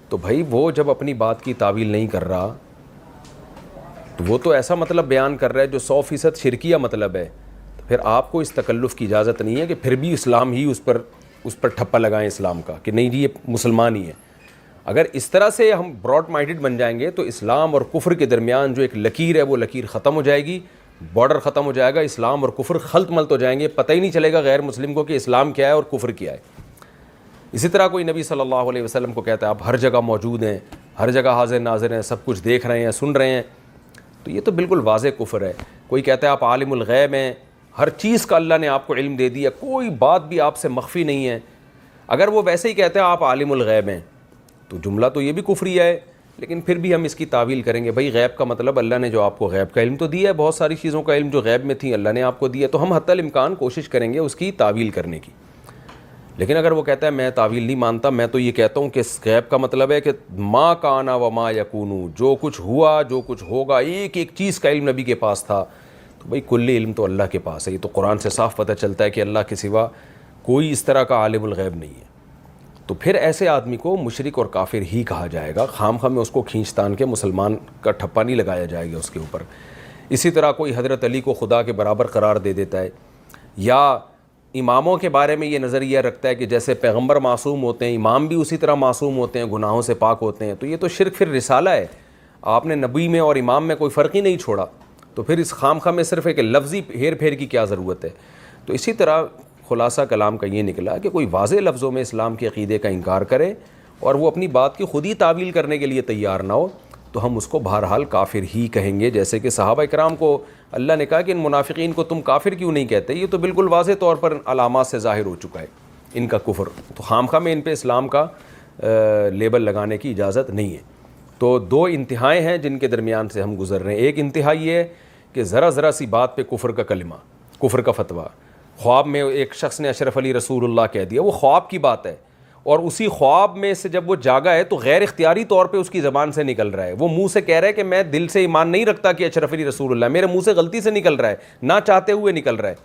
تو بھائی وہ جب اپنی بات کی تعویل نہیں کر رہا تو وہ تو ایسا مطلب بیان کر رہا ہے جو 100% شرکیہ مطلب ہے، تو پھر آپ کو اس تکلف کی اجازت نہیں ہے کہ پھر بھی اسلام ہی اس پر ٹھپا لگائیں اسلام کا کہ نہیں جی یہ مسلمان ہی ہے۔ اگر اس طرح سے ہم براڈ مائنڈڈ بن جائیں گے تو اسلام اور کفر کے درمیان جو ایک لکیر ہے وہ لکیر ختم ہو جائے گی، بارڈر ختم ہو جائے گا، اسلام اور کفر خلط ملط ہو جائیں گے، پتہ ہی نہیں چلے گا غیر مسلم کو کہ اسلام کیا ہے اور کفر کیا ہے۔ اسی طرح کوئی نبی صلی اللہ علیہ وسلم کو کہتا ہے آپ ہر جگہ موجود ہیں، ہر جگہ حاضر ناظر ہیں، سب کچھ دیکھ رہے ہیں، سن رہے ہیں، تو یہ تو بالکل واضح کفر ہے۔ کوئی کہتا ہے آپ عالم الغیب ہیں، ہر چیز کا اللہ نے آپ کو علم دے دیا، کوئی بات بھی آپ سے مخفی نہیں ہے، اگر وہ ویسے ہی کہتے ہیں آپ عالم الغیب ہیں تو جملہ تو یہ بھی کفریہ ہے۔ لیکن پھر بھی ہم اس کی تعویل کریں گے، بھائی غیب کا مطلب اللہ نے جو آپ کو غیب کا علم تو دیا ہے، بہت ساری چیزوں کا علم جو غیب میں تھیں اللہ نے آپ کو دیا، تو ہم حتی الامکان کوشش کریں گے اس کی تعویل کرنے کی۔ لیکن اگر وہ کہتا ہے میں تعویل نہیں مانتا، میں تو یہ کہتا ہوں کہ غیب کا مطلب ہے کہ ما کانا و ما یکونو، جو کچھ ہوا جو کچھ ہوگا ایک ایک چیز کا علم نبی کے پاس تھا، تو بھائی کل علم تو اللہ کے پاس ہے، یہ تو قرآن سے صاف پتہ چلتا ہے کہ اللہ کے سوا کوئی اس طرح کا عالم الغیب نہیں ہے۔ تو پھر ایسے آدمی کو مشرک اور کافر ہی کہا جائے گا، خام خواہ میں اس کو کھینچ تان کے مسلمان کا ٹھپا نہیں لگایا جائے گا اس کے اوپر۔ اسی طرح کوئی حضرت علی کو خدا کے برابر قرار دے دیتا ہے، یا اماموں کے بارے میں یہ نظریہ رکھتا ہے کہ جیسے پیغمبر معصوم ہوتے ہیں امام بھی اسی طرح معصوم ہوتے ہیں، گناہوں سے پاک ہوتے ہیں، تو یہ تو شرک پھر رسالہ ہے، آپ نے نبی میں اور امام میں کوئی فرق ہی نہیں چھوڑا، تو پھر اس خام خواہ میں صرف ایک لفظی ہیر پھیر کی کیا ضرورت ہے؟ تو اسی طرح خلاصہ کلام کا یہ نکلا کہ کوئی واضح لفظوں میں اسلام کے عقیدے کا انکار کرے اور وہ اپنی بات کی خود ہی تعویل کرنے کے لیے تیار نہ ہو تو ہم اس کو بہرحال کافر ہی کہیں گے۔ جیسے کہ صحابہ کرام کو اللہ نے کہا کہ ان منافقین کو تم کافر کیوں نہیں کہتے، یہ تو بالکل واضح طور پر علامات سے ظاہر ہو چکا ہے ان کا کفر، تو خام خواہ میں ان پہ اسلام کا لیبل لگانے کی اجازت نہیں ہے۔ تو دو انتہائیں ہیں جن کے درمیان سے ہم گزر رہے ہیں۔ ایک انتہا یہ ہے کہ ذرا سی بات پہ کفر کا کلمہ، کفر کا فتویٰ، خواب میں ایک شخص نے اشرف علی رسول اللہ کہہ دیا، وہ خواب کی بات ہے، اور اسی خواب میں سے جب وہ جاگا ہے تو غیر اختیاری طور پہ اس کی زبان سے نکل رہا ہے، وہ منہ سے کہہ رہا ہے کہ میں دل سے ایمان نہیں رکھتا کہ اشرف علی رسول اللہ، میرے منہ سے غلطی سے نکل رہا ہے، نہ چاہتے ہوئے نکل رہا ہے،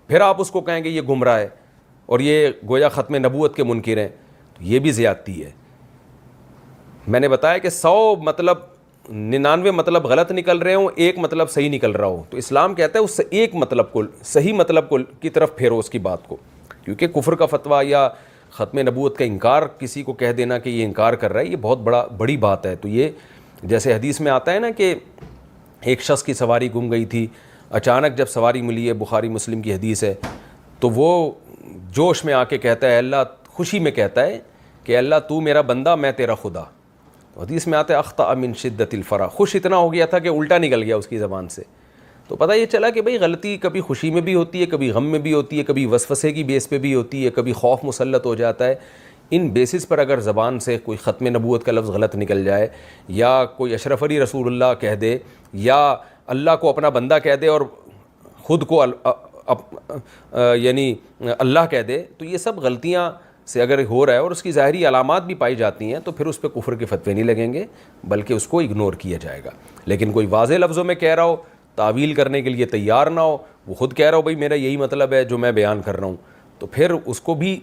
پھر آپ اس کو کہیں گے یہ گمراہ ہے اور یہ گویا ختم نبوت کے منکر ہیں، تو یہ بھی زیادتی ہے۔ میں نے بتایا کہ 100 مطلب 99 مطلب غلط نکل رہے ہوں، ایک مطلب صحیح نکل رہا ہو، تو اسلام کہتا ہے اس سے ایک مطلب کو، صحیح مطلب کو کی طرف پھیرو اس کی بات کو، کیونکہ کفر کا فتویٰ یا ختم نبوت کا انکار کسی کو کہہ دینا کہ یہ انکار کر رہا ہے، یہ بہت بڑی بات ہے۔ تو یہ جیسے حدیث میں آتا ہے نا کہ ایک شخص کی سواری گم گئی تھی، اچانک جب سواری ملی ہے، بخاری مسلم کی حدیث ہے، تو وہ جوش میں آ کے کہتا ہے اللہ خوشی میں کہتا ہے کہ اللہ تو میرا بندہ میں تیرا خدا. حدیث میں آتا ہے اخطأ من شدت الفرح, خوش اتنا ہو گیا تھا کہ الٹا نکل گیا اس کی زبان سے. تو پتہ یہ چلا کہ بھئی غلطی کبھی خوشی میں بھی ہوتی ہے, کبھی غم میں بھی ہوتی ہے, کبھی وسوسے کی بیس پہ بھی ہوتی ہے, کبھی خوف مسلط ہو جاتا ہے. ان بیسس پر اگر زبان سے کوئی ختم نبوت کا لفظ غلط نکل جائے, یا کوئی اشرف علی رسول اللہ کہہ دے, یا اللہ کو اپنا بندہ کہہ دے اور خود کو یعنی اللہ کہہ دے, تو یہ سب غلطیاں سے اگر ہو رہا ہے اور اس کی ظاہری علامات بھی پائی جاتی ہیں تو پھر اس پہ کفر کے فتوے نہیں لگیں گے, بلکہ اس کو اگنور کیا جائے گا. لیکن کوئی واضح لفظوں میں کہہ رہا ہو, تعویل کرنے کے لیے تیار نہ ہو, وہ خود کہہ رہا ہو بھئی میرا یہی مطلب ہے جو میں بیان کر رہا ہوں, تو پھر اس کو بھی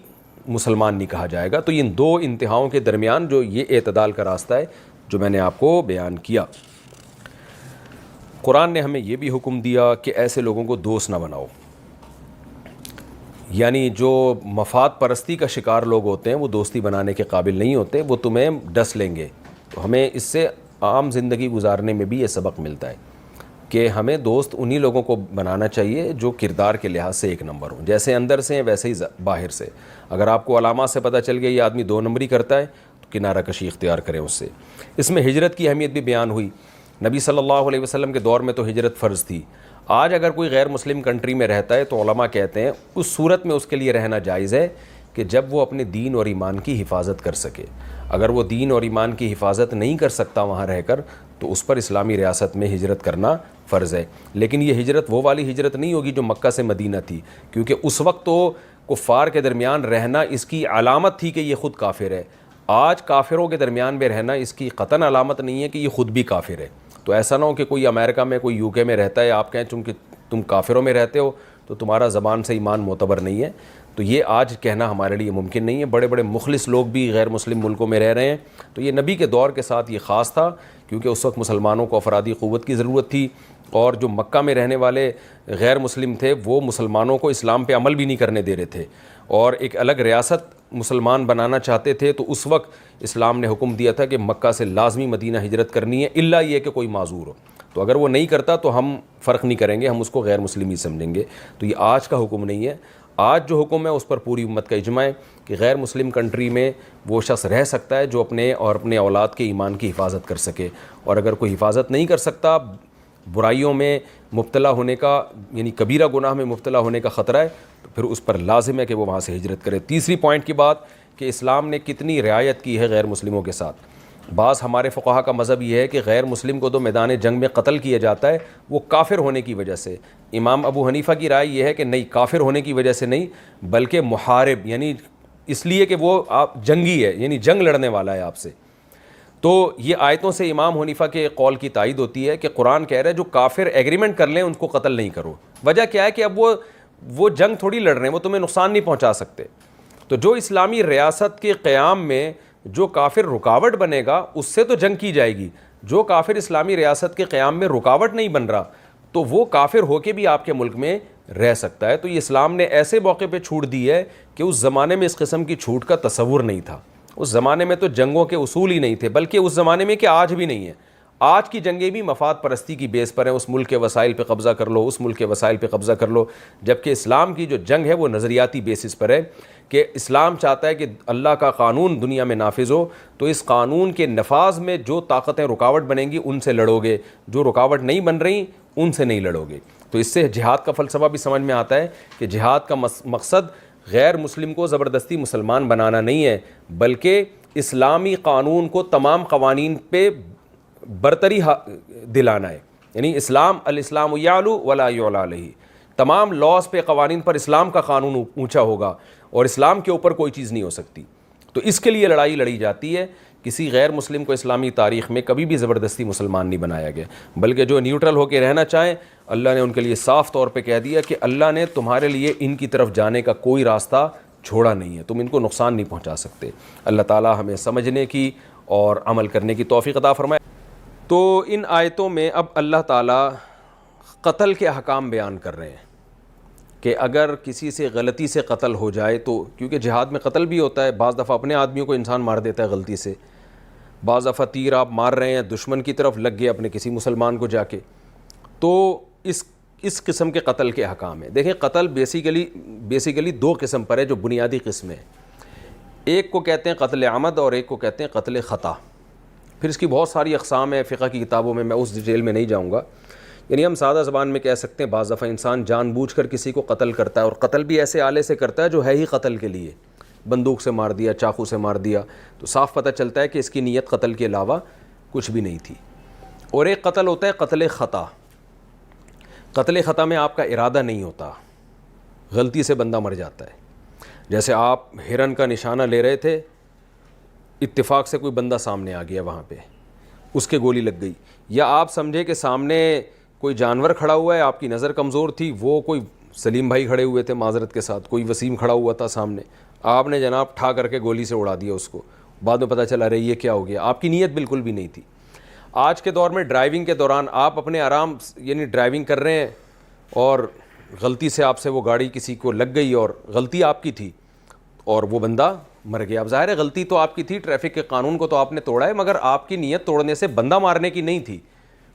مسلمان نہیں کہا جائے گا. تو ان دو انتہاؤں کے درمیان جو یہ اعتدال کا راستہ ہے جو میں نے آپ کو بیان کیا. قرآن نے ہمیں یہ بھی حکم دیا کہ ایسے لوگوں کو دوست نہ بناؤ, یعنی جو مفاد پرستی کا شکار لوگ ہوتے ہیں وہ دوستی بنانے کے قابل نہیں ہوتے, وہ تمہیں ڈس لیں گے. تو ہمیں اس سے عام زندگی گزارنے میں بھی یہ سبق ملتا ہے کہ ہمیں دوست انہی لوگوں کو بنانا چاہیے جو کردار کے لحاظ سے ایک نمبر ہوں, جیسے اندر سے ہیں ویسے ہی باہر سے. اگر آپ کو علامات سے پتہ چل گیا یہ آدمی 2 نمبری کرتا ہے تو کنارہ کشی اختیار کریں اس سے. اس میں ہجرت کی اہمیت بھی بیان ہوئی. نبی صلی اللہ علیہ وسلم کے دور میں تو ہجرت فرض تھی. آج اگر کوئی غیر مسلم کنٹری میں رہتا ہے تو علماء کہتے ہیں اس صورت میں اس کے لیے رہنا جائز ہے کہ جب وہ اپنے دین اور ایمان کی حفاظت کر سکے. اگر وہ دین اور ایمان کی حفاظت نہیں کر سکتا وہاں رہ کر, تو اس پر اسلامی ریاست میں ہجرت کرنا فرض ہے. لیکن یہ ہجرت وہ والی ہجرت نہیں ہوگی جو مکہ سے مدینہ تھی, کیونکہ اس وقت تو کفار کے درمیان رہنا اس کی علامت تھی کہ یہ خود کافر ہے. آج کافروں کے درمیان میں رہنا اس کی قطعاً علامت نہیں ہے کہ یہ خود بھی کافر ہے. تو ایسا نہ ہو کہ کوئی امریکہ میں کوئی UK میں رہتا ہے, آپ کہیں چونکہ تم کافروں میں رہتے ہو تو تمہارا زبان سے ایمان معتبر نہیں ہے. تو یہ آج کہنا ہمارے لیے ممکن نہیں ہے. بڑے بڑے مخلص لوگ بھی غیر مسلم ملکوں میں رہ رہے ہیں. تو یہ نبی کے دور کے ساتھ یہ خاص تھا, کیونکہ اس وقت مسلمانوں کو افرادی قوت کی ضرورت تھی, اور جو مکہ میں رہنے والے غیر مسلم تھے وہ مسلمانوں کو اسلام پہ عمل بھی نہیں کرنے دے رہے تھے, اور ایک الگ ریاست مسلمان بنانا چاہتے تھے. تو اس وقت اسلام نے حکم دیا تھا کہ مکہ سے لازمی مدینہ ہجرت کرنی ہے, الا یہ کہ کوئی معذور ہو. تو اگر وہ نہیں کرتا تو ہم فرق نہیں کریں گے, ہم اس کو غیر مسلم ہی سمجھیں گے. تو یہ آج کا حکم نہیں ہے. آج جو حکم ہے اس پر پوری امت کا اجماع ہے کہ غیر مسلم کنٹری میں وہ شخص رہ سکتا ہے جو اپنے اور اپنے اولاد کے ایمان کی حفاظت کر سکے. اور اگر کوئی حفاظت نہیں کر سکتا, برائیوں میں مبتلا ہونے کا, یعنی کبیرہ گناہ میں مبتلا ہونے کا خطرہ ہے, تو پھر اس پر لازم ہے کہ وہ وہاں سے ہجرت کرے. تیسری پوائنٹ کی بات کہ اسلام نے کتنی رعایت کی ہے غیر مسلموں کے ساتھ. بعض ہمارے فقہا کا مذہب یہ ہے کہ غیر مسلم کو تو میدان جنگ میں قتل کیا جاتا ہے وہ کافر ہونے کی وجہ سے. امام ابو حنیفہ کی رائے یہ ہے کہ نہیں, کافر ہونے کی وجہ سے نہیں, بلکہ محارب, یعنی اس لیے کہ وہ آپ جنگی ہے, یعنی جنگ لڑنے والا ہے آپ سے. تو یہ آیتوں سے امام حنیفہ کے قول کی تائید ہوتی ہے کہ قرآن کہہ رہا ہے جو کافر ایگریمنٹ کر لیں ان کو قتل نہیں کرو. وجہ کیا ہے کہ اب وہ جنگ تھوڑی لڑ رہے ہیں, وہ تمہیں نقصان نہیں پہنچا سکتے. تو جو اسلامی ریاست کے قیام میں جو کافر رکاوٹ بنے گا اس سے تو جنگ کی جائے گی. جو کافر اسلامی ریاست کے قیام میں رکاوٹ نہیں بن رہا تو وہ کافر ہو کے بھی آپ کے ملک میں رہ سکتا ہے. تو یہ اسلام نے ایسے موقع پہ چھوٹ دی ہے کہ اس زمانے میں اس قسم کی چھوٹ کا تصور نہیں تھا. اس زمانے میں تو جنگوں کے اصول ہی نہیں تھے, بلکہ اس زمانے میں کہ آج بھی نہیں ہے. آج کی جنگیں بھی مفاد پرستی کی بیس پر ہیں, اس ملک کے وسائل پہ قبضہ کر لو, اس ملک کے وسائل پہ قبضہ کر لو. جبکہ اسلام کی جو جنگ ہے وہ نظریاتی بیسس پر ہے کہ اسلام چاہتا ہے کہ اللہ کا قانون دنیا میں نافذ ہو, تو اس قانون کے نفاذ میں جو طاقتیں رکاوٹ بنیں گی ان سے لڑو گے, جو رکاوٹ نہیں بن رہی ان سے نہیں لڑو گے. تو اس سے جہاد کا فلسفہ بھی سمجھ میں آتا ہے کہ جہاد کا مقصد غیر مسلم کو زبردستی مسلمان بنانا نہیں ہے, بلکہ اسلامی قانون کو تمام قوانین پہ برتری دلانا ہے. یعنی الاسلام یعلو ولا یعلی علیہ, تمام لاز پہ, قوانین پر اسلام کا قانون اونچا ہوگا اور اسلام کے اوپر کوئی چیز نہیں ہو سکتی. تو اس کے لیے لڑائی لڑی جاتی ہے. کسی غیر مسلم کو اسلامی تاریخ میں کبھی بھی زبردستی مسلمان نہیں بنایا گیا, بلکہ جو نیوٹرل ہو کے رہنا چاہیں اللہ نے ان کے لیے صاف طور پہ کہہ دیا کہ اللہ نے تمہارے لیے ان کی طرف جانے کا کوئی راستہ چھوڑا نہیں ہے, تم ان کو نقصان نہیں پہنچا سکتے. اللہ تعالی ہمیں سمجھنے کی اور عمل کرنے کی توفیق عطا فرمائے. تو ان آیتوں میں اب اللہ تعالی قتل کے احکام بیان کر رہے ہیں کہ اگر کسی سے غلطی سے قتل ہو جائے تو, کیونکہ جہاد میں قتل بھی ہوتا ہے, بعض دفعہ اپنے آدمیوں کو انسان مار دیتا ہے غلطی سے, بعض دفعہ تیر آپ مار رہے ہیں دشمن کی طرف لگ گئے اپنے کسی مسلمان کو جا کے. تو اس قسم کے قتل کے احکام ہیں. دیکھیں قتل بیسیکلی 2 قسم پر ہے جو بنیادی قسم ہے. ایک کو کہتے ہیں قتل عمد اور ایک کو کہتے ہیں قتل خطا. پھر اس کی بہت ساری اقسام ہیں فقہ کی کتابوں میں اس ڈیٹیل میں نہیں جاؤں گا. یعنی ہم سادہ زبان میں کہہ سکتے ہیں بعض دفعہ انسان جان بوجھ کر کسی کو قتل کرتا ہے، اور قتل بھی ایسے آلے سے کرتا ہے جو ہے ہی قتل کے لیے، بندوق سے مار دیا، چاقو سے مار دیا، تو صاف پتہ چلتا ہے کہ اس کی نیت قتل کے علاوہ کچھ بھی نہیں تھی. اور ایک قتل ہوتا ہے قتل خطا. قتل خطا میں آپ کا ارادہ نہیں ہوتا، غلطی سے بندہ مر جاتا ہے. جیسے آپ ہرن کا نشانہ لے رہے تھے، اتفاق سے کوئی بندہ سامنے آ گیا، وہاں پہ اس کے گولی لگ گئی. یا آپ سمجھے کہ سامنے کوئی جانور کھڑا ہوا ہے، آپ کی نظر کمزور تھی، وہ کوئی سلیم بھائی کھڑے ہوئے تھے معذرت کے ساتھ، کوئی وسیم کھڑا ہوا تھا سامنے، آپ نے جناب ٹھا کر کے گولی سے اڑا دیا اس کو. بعد میں پتہ چلا رہی یہ کیا ہو گیا، آپ کی نیت بالکل بھی نہیں تھی. آج کے دور میں ڈرائیونگ کے دوران آپ اپنے آرام یعنی ڈرائیونگ کر رہے ہیں اور غلطی سے آپ سے وہ گاڑی کسی کو لگ گئی اور غلطی آپ کی تھی اور وہ بندہ مر گیا. اب ظاہر ہے غلطی تو آپ کی تھی، ٹریفک کے قانون کو تو آپ نے توڑا ہے، مگر آپ کی نیت توڑنے سے بندہ مارنے کی نہیں تھی.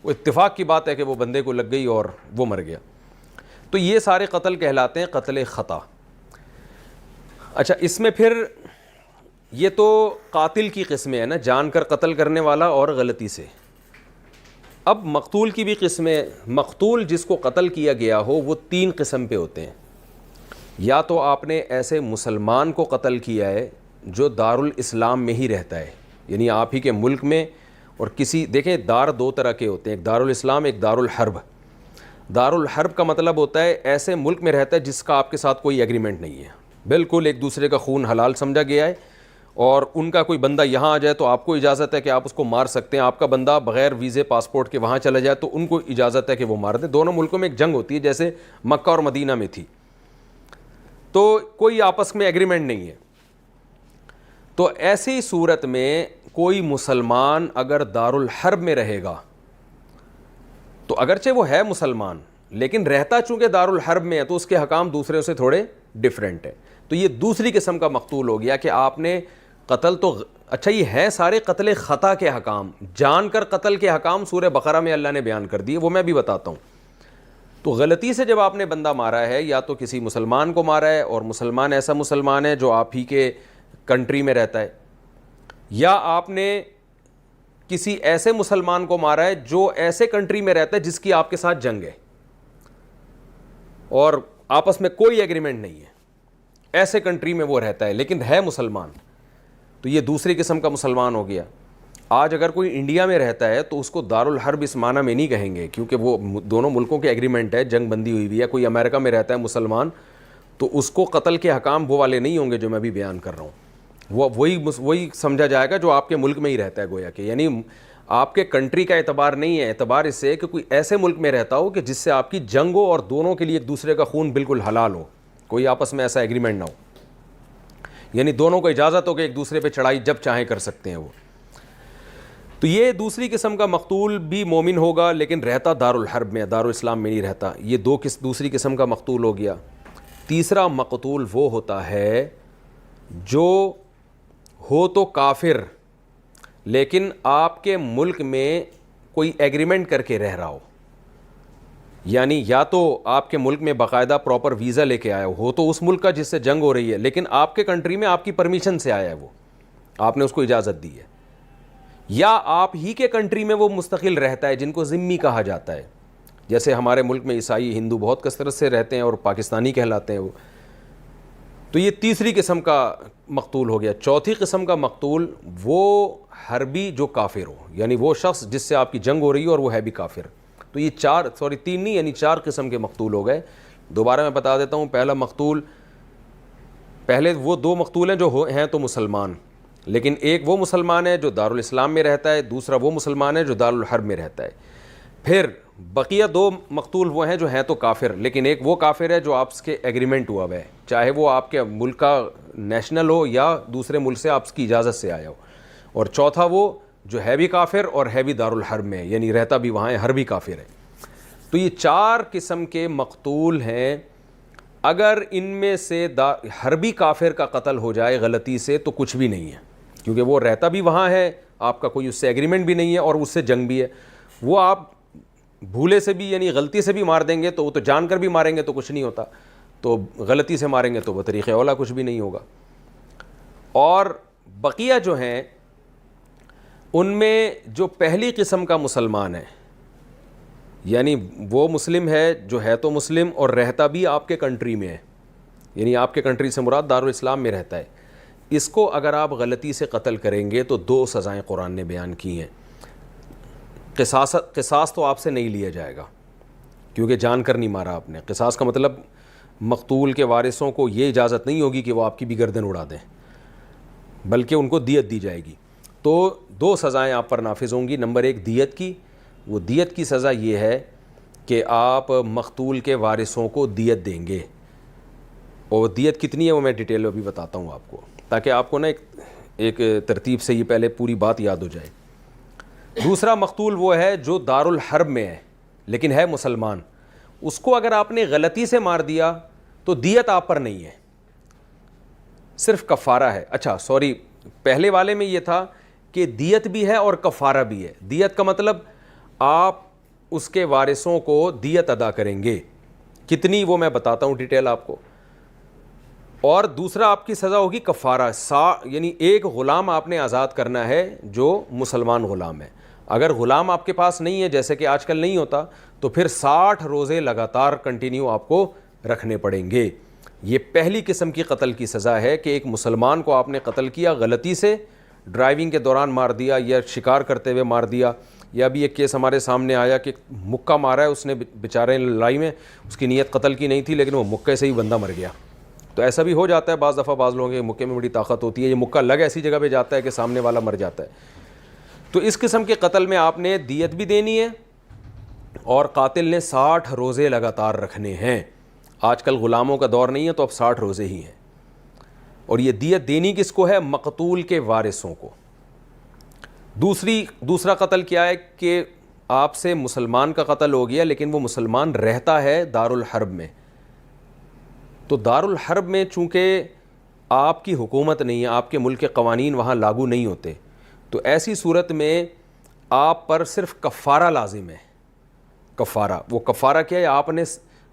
وہ اتفاق کی بات ہے کہ وہ بندے کو لگ گئی اور وہ مر گیا. تو یہ سارے قتل کہلاتے ہیں قتل خطا. اچھا، اس میں پھر یہ تو قاتل کی قسمیں ہیں نا، جان کر قتل کرنے والا اور غلطی سے. اب مقتول کی بھی قسمیں. مقتول جس کو قتل کیا گیا ہو وہ 3 قسم پہ ہوتے ہیں. یا تو آپ نے ایسے مسلمان کو قتل کیا ہے جو دارالاسلام میں ہی رہتا ہے، یعنی آپ ہی کے ملک میں، اور کسی دیکھیں دار 2 طرح کے ہوتے ہیں، ایک دارالاسلام ایک دارالحرب. دارالحرب کا مطلب ہوتا ہے ایسے ملک میں رہتا ہے جس کا آپ کے ساتھ کوئی ایگریمنٹ نہیں ہے، بالکل ایک دوسرے کا خون حلال سمجھا گیا ہے، اور ان کا کوئی بندہ یہاں آ جائے تو آپ کو اجازت ہے کہ آپ اس کو مار سکتے ہیں. آپ کا بندہ بغیر ویزے پاسپورٹ کے وہاں چلا جائے تو ان کو اجازت ہے کہ وہ مار دیں. دونوں ملکوں میں ایک جنگ ہوتی ہے جیسے مکہ اور مدینہ میں تھی، تو کوئی آپس میں ایگریمنٹ نہیں ہے. تو ایسی صورت میں کوئی مسلمان اگر دارالحرب میں رہے گا تو اگرچہ وہ ہے مسلمان لیکن رہتا چونکہ دارالحرب میں ہے تو اس کے حکام دوسرے سے تھوڑے ڈیفرنٹ ہیں. تو یہ دوسری قسم کا مقتول ہو گیا کہ آپ نے قتل تو اچھا یہ ہے سارے قتل خطا کے حکام، جان کر قتل کے حکام سورہ بقرہ میں اللہ نے بیان کر دیے، وہ میں بھی بتاتا ہوں. تو غلطی سے جب آپ نے بندہ مارا ہے، یا تو کسی مسلمان کو مارا ہے اور مسلمان ایسا مسلمان ہے جو آپ ہی کے کنٹری میں رہتا ہے، یا آپ نے کسی ایسے مسلمان کو مارا ہے جو ایسے کنٹری میں رہتا ہے جس کی آپ کے ساتھ جنگ ہے اور آپس میں کوئی ایگریمنٹ نہیں ہے، ایسے کنٹری میں وہ رہتا ہے لیکن ہے مسلمان، تو یہ دوسری قسم کا مسلمان ہو گیا. آج اگر کوئی انڈیا میں رہتا ہے تو اس کو دارالحرب اس معنی میں نہیں کہیں گے کیونکہ وہ دونوں ملکوں کے ایگریمنٹ ہے، جنگ بندی ہوئی ہوئی ہے. کوئی امریکہ میں رہتا ہے مسلمان تو اس کو قتل کے حکام وہ والے نہیں ہوں گے جو میں بھی بیان کر رہا ہوں. وہ وہی سمجھا جائے گا جو آپ کے ملک میں ہی رہتا ہے گویا کہ، یعنی آپ کے کنٹری کا اعتبار نہیں ہے، اعتبار اس سے کہ کوئی ایسے ملک میں رہتا ہو کہ جس سے آپ کی جنگ ہو اور دونوں کے لیے ایک دوسرے کا خون بالکل حلال ہو، کوئی آپس میں ایسا ایگریمنٹ نہ ہو، یعنی دونوں کو اجازت ہو کہ ایک دوسرے پہ چڑھائی جب چاہیں کر سکتے ہیں وہ. تو یہ دوسری قسم کا مقتول بھی مومن ہوگا لیکن رہتا دارالحرب میں، دارالاسلام میں نہیں رہتا. یہ دوسری قسم کا مقتول ہو گیا. تیسرا مقتول وہ ہوتا ہے جو ہو تو کافر لیکن آپ کے ملک میں کوئی ایگریمنٹ کر کے رہ رہا ہو، یعنی یا تو آپ کے ملک میں باقاعدہ پراپر ویزا لے کے آیا ہو تو اس ملک کا جس سے جنگ ہو رہی ہے، لیکن آپ کے کنٹری میں آپ کی پرمیشن سے آیا ہے، وہ آپ نے اس کو اجازت دی ہے، یا آپ ہی کے کنٹری میں وہ مستقل رہتا ہے جن کو ذمی کہا جاتا ہے. جیسے ہمارے ملک میں عیسائی ہندو بہت کثرت سے رہتے ہیں اور پاکستانی کہلاتے ہیں وہ. تو یہ تیسری قسم کا مقتول ہو گیا. چوتھی قسم کا مقتول وہ حربی جو کافر ہو، یعنی وہ شخص جس سے آپ کی جنگ ہو رہی ہے اور وہ ہے بھی کافر. تو یہ 3 نہیں یعنی 4 قسم کے مقتول ہو گئے. دوبارہ میں بتا دیتا ہوں. پہلا مقتول، پہلے وہ 2 مقتول ہیں جو ہیں تو مسلمان، لیکن ایک وہ مسلمان ہے جو دارالاسلام میں رہتا ہے، دوسرا وہ مسلمان ہے جو دارالحرب میں رہتا ہے. پھر بقیہ 2 مقتول وہ ہیں جو ہیں تو کافر، لیکن ایک وہ کافر ہے جو آپ کے ایگریمنٹ ہوا ہے، چاہے وہ آپ کے ملک کا نیشنل ہو یا دوسرے ملک سے آپ کی اجازت سے آیا ہو. اور چوتھا وہ جو ہے بھی کافر اور ہے بھی دارالحرب میں، یعنی رہتا بھی وہاں ہے، حربی کافر ہے. تو یہ 4 قسم کے مقتول ہیں. اگر ان میں سے حربی کافر کا قتل ہو جائے غلطی سے تو کچھ بھی نہیں ہے، کیونکہ وہ رہتا بھی وہاں ہے، آپ کا کوئی اس سے ایگریمنٹ بھی نہیں ہے اور اس سے جنگ بھی ہے. وہ آپ بھولے سے بھی یعنی غلطی سے بھی مار دیں گے تو وہ تو جان کر بھی ماریں گے تو کچھ نہیں ہوتا، تو غلطی سے ماریں گے تو وہ طریقے اولا کچھ بھی نہیں ہوگا. اور بقیہ جو ہیں ان میں جو پہلی قسم کا مسلمان ہے، یعنی وہ مسلم ہے جو ہے تو مسلم اور رہتا بھی آپ کے کنٹری میں ہے، یعنی آپ کے کنٹری سے مراد دارالاسلام میں رہتا ہے، اس کو اگر آپ غلطی سے قتل کریں گے تو 2 سزائیں قرآن نے بیان کی ہیں۔ قصاص تو آپ سے نہیں لیا جائے گا کیونکہ جان کر نہیں مارا آپ نے۔ قصاص کا مطلب مقتول کے وارثوں کو یہ اجازت نہیں ہوگی کہ وہ آپ کی بھی گردن اڑا دیں، بلکہ ان کو دیت دی جائے گی۔ تو 2 سزائیں آپ پر نافذ ہوں گی۔ نمبر 1 دیت کی، وہ دیت کی سزا یہ ہے کہ آپ مقتول کے وارثوں کو دیت دیں گے، اور دیت کتنی ہے وہ میں ڈیٹیل میں بھی بتاتا ہوں آپ کو، تاکہ آپ کو نا ایک ترتیب سے یہ پہلے پوری بات یاد ہو جائے۔ دوسرا مقتول وہ ہے جو دارالحرب میں ہے لیکن ہے مسلمان، اس کو اگر آپ نے غلطی سے مار دیا تو دیت آپ پر نہیں ہے، صرف کفارہ ہے۔ اچھا سوری، پہلے والے میں یہ تھا کہ دیت بھی ہے اور کفارہ بھی ہے۔ دیت کا مطلب آپ اس کے وارثوں کو دیت ادا کریں گے، کتنی وہ میں بتاتا ہوں ڈیٹیل آپ کو۔ اور دوسرا آپ کی سزا ہوگی کفارہ، یعنی ایک غلام آپ نے آزاد کرنا ہے جو مسلمان غلام ہے۔ اگر غلام آپ کے پاس نہیں ہے، جیسے کہ آج کل نہیں ہوتا، تو پھر 60 روزے لگاتار کنٹینیو آپ کو رکھنے پڑیں گے۔ یہ پہلی قسم کی قتل کی سزا ہے کہ ایک مسلمان کو آپ نے قتل کیا غلطی سے، ڈرائیونگ کے دوران مار دیا یا شکار کرتے ہوئے مار دیا، یا بھی ایک کیس ہمارے سامنے آیا کہ مکہ مارا ہے اس نے، بیچارے لڑائی میں اس کی نیت قتل کی نہیں تھی لیکن وہ مکے سے ہی بندہ مر گیا۔ تو ایسا بھی ہو جاتا ہے بعض دفعہ، بعض لوگوں کے مکے میں بڑی طاقت ہوتی ہے، یہ مکہ لگ ایسی جگہ پہ جاتا ہے کہ سامنے والا مر جاتا ہے۔ تو اس قسم کے قتل میں آپ نے دیت بھی دینی ہے اور قاتل نے 60 روزے لگاتار رکھنے ہیں۔ آج کل غلاموں کا دور نہیں ہے تو اب 60 روزے ہی ہیں۔ اور یہ دیت دینی کس کو ہے؟ مقتول کے وارثوں کو۔ دوسرا قتل کیا ہے کہ آپ سے مسلمان کا قتل ہو گیا لیکن وہ مسلمان رہتا ہے دارالحرب میں، تو دارالحرب میں چونکہ آپ کی حکومت نہیں ہے، آپ کے ملک کے قوانین وہاں لاگو نہیں ہوتے، تو ایسی صورت میں آپ پر صرف کفارہ لازم ہے۔ کفارہ، وہ کفارہ کیا ہے؟ آپ نے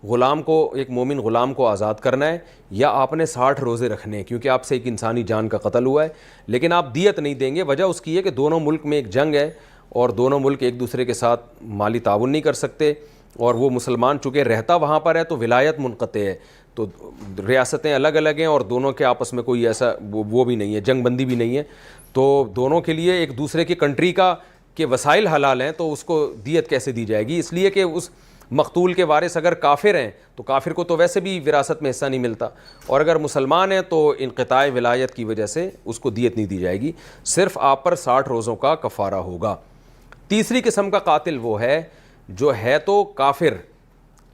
غلام کو، ایک مومن غلام کو آزاد کرنا ہے، یا آپ نے 60 روزے رکھنے ہیں کیونکہ آپ سے ایک انسانی جان کا قتل ہوا ہے، لیکن آپ دیت نہیں دیں گے۔ وجہ اس کی ہے کہ دونوں ملک میں ایک جنگ ہے اور دونوں ملک ایک دوسرے کے ساتھ مالی تعاون نہیں کر سکتے، اور وہ مسلمان چونکہ رہتا وہاں پر ہے تو ولایت منقطع ہے، تو ریاستیں الگ الگ ہیں اور دونوں کے آپس میں کوئی ایسا وہ بھی نہیں ہے، جنگ بندی بھی نہیں ہے، تو دونوں کے لیے ایک دوسرے کی کنٹری کا کہ وسائل حلال ہیں، تو اس کو دیت کیسے دی جائے گی؟ اس لیے کہ اس مقتول کے وارث اگر کافر ہیں تو کافر کو تو ویسے بھی وراثت میں حصہ نہیں ملتا، اور اگر مسلمان ہیں تو انقطاع ولایت کی وجہ سے اس کو دیت نہیں دی جائے گی، صرف آپ پر 60 روزوں کا کفارہ ہوگا۔ تیسری قسم کا قاتل وہ ہے جو ہے تو کافر،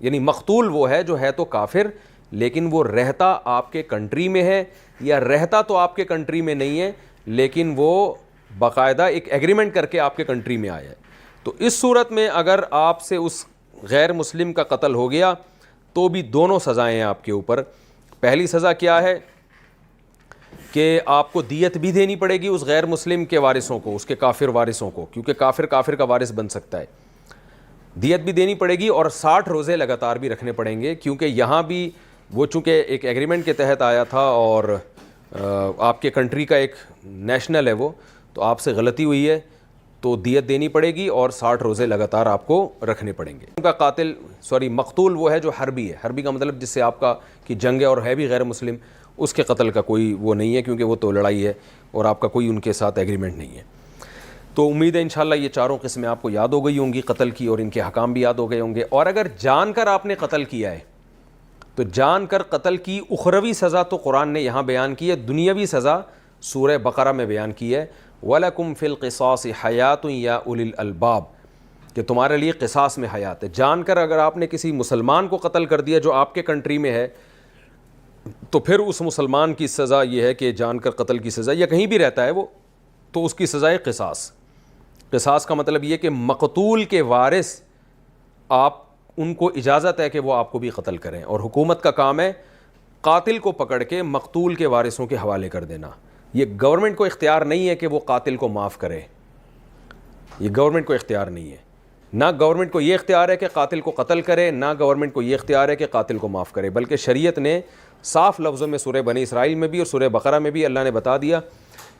یعنی مقتول وہ ہے جو ہے تو کافر لیکن وہ رہتا آپ کے کنٹری میں ہے، یا رہتا تو آپ کے کنٹری میں نہیں ہے لیکن وہ باقاعدہ ایک ایگریمنٹ کر کے آپ کے کنٹری میں آیا ہے۔ تو اس صورت میں اگر آپ سے اس غیر مسلم کا قتل ہو گیا تو بھی دونوں سزائیں ہیں آپ کے اوپر۔ پہلی سزا کیا ہے کہ آپ کو دیت بھی دینی پڑے گی اس غیر مسلم کے وارثوں کو، اس کے کافر وارثوں کو، کیونکہ کافر کا وارث بن سکتا ہے، دیت بھی دینی پڑے گی، اور 60 روزے لگاتار بھی رکھنے پڑیں گے، کیونکہ یہاں بھی وہ چونکہ ایک ایگریمنٹ کے تحت آیا تھا اور آپ کے کنٹری کا ایک نیشنل ہے وہ، تو آپ سے غلطی ہوئی ہے تو دیت دینی پڑے گی اور 60 روزے لگاتار آپ کو رکھنے پڑیں گے۔ ان کا مقتول وہ ہے جو حربی ہے۔ حربی کا مطلب جس سے آپ کا کی جنگ ہے اور ہے بھی غیر مسلم، اس کے قتل کا کوئی وہ نہیں ہے کیونکہ وہ تو لڑائی ہے اور آپ کا کوئی ان کے ساتھ ایگریمنٹ نہیں ہے۔ تو امید ہے انشاءاللہ یہ چاروں قسمیں آپ کو یاد ہو گئی ہوں گی قتل کی، اور ان کے حکام بھی یاد ہو گئے ہوں گے۔ اور اگر جان کر آپ نے قتل کیا ہے تو جان کر قتل کی اخروی سزا تو قرآن نے یہاں بیان کی ہے، دنیاوی سزا سورہ بقرہ میں بیان کی ہے، وَلَكُمْ فِي الْقِصَاصِ حَيَاتٌ يَا أُولِي الْأَلْبَابِ، کہ تمہارے لیے قصاص میں حیات ہے۔ جان کر اگر آپ نے کسی مسلمان کو قتل کر دیا جو آپ کے کنٹری میں ہے تو پھر اس مسلمان کی سزا یہ ہے کہ جان کر قتل کی سزا، یا کہیں بھی رہتا ہے وہ، تو اس کی سزا ہے قصاص۔ قصاص کا مطلب یہ کہ مقتول کے وارث آپ ان کو اجازت ہے کہ وہ آپ کو بھی قتل کریں، اور حکومت کا کام ہے قاتل کو پکڑ کے مقتول کے وارثوں کے حوالے کر دینا۔ یہ گورنمنٹ کو اختیار نہیں ہے کہ وہ قاتل کو معاف کرے، یہ گورنمنٹ کو اختیار نہیں ہے، نہ گورنمنٹ کو یہ اختیار ہے کہ قاتل کو قتل کرے، نہ گورنمنٹ کو یہ اختیار ہے کہ قاتل کو معاف کرے، بلکہ شریعت نے صاف لفظوں میں سورہ بنی اسرائیل میں بھی اور سورہ بقرہ میں بھی اللہ نے بتا دیا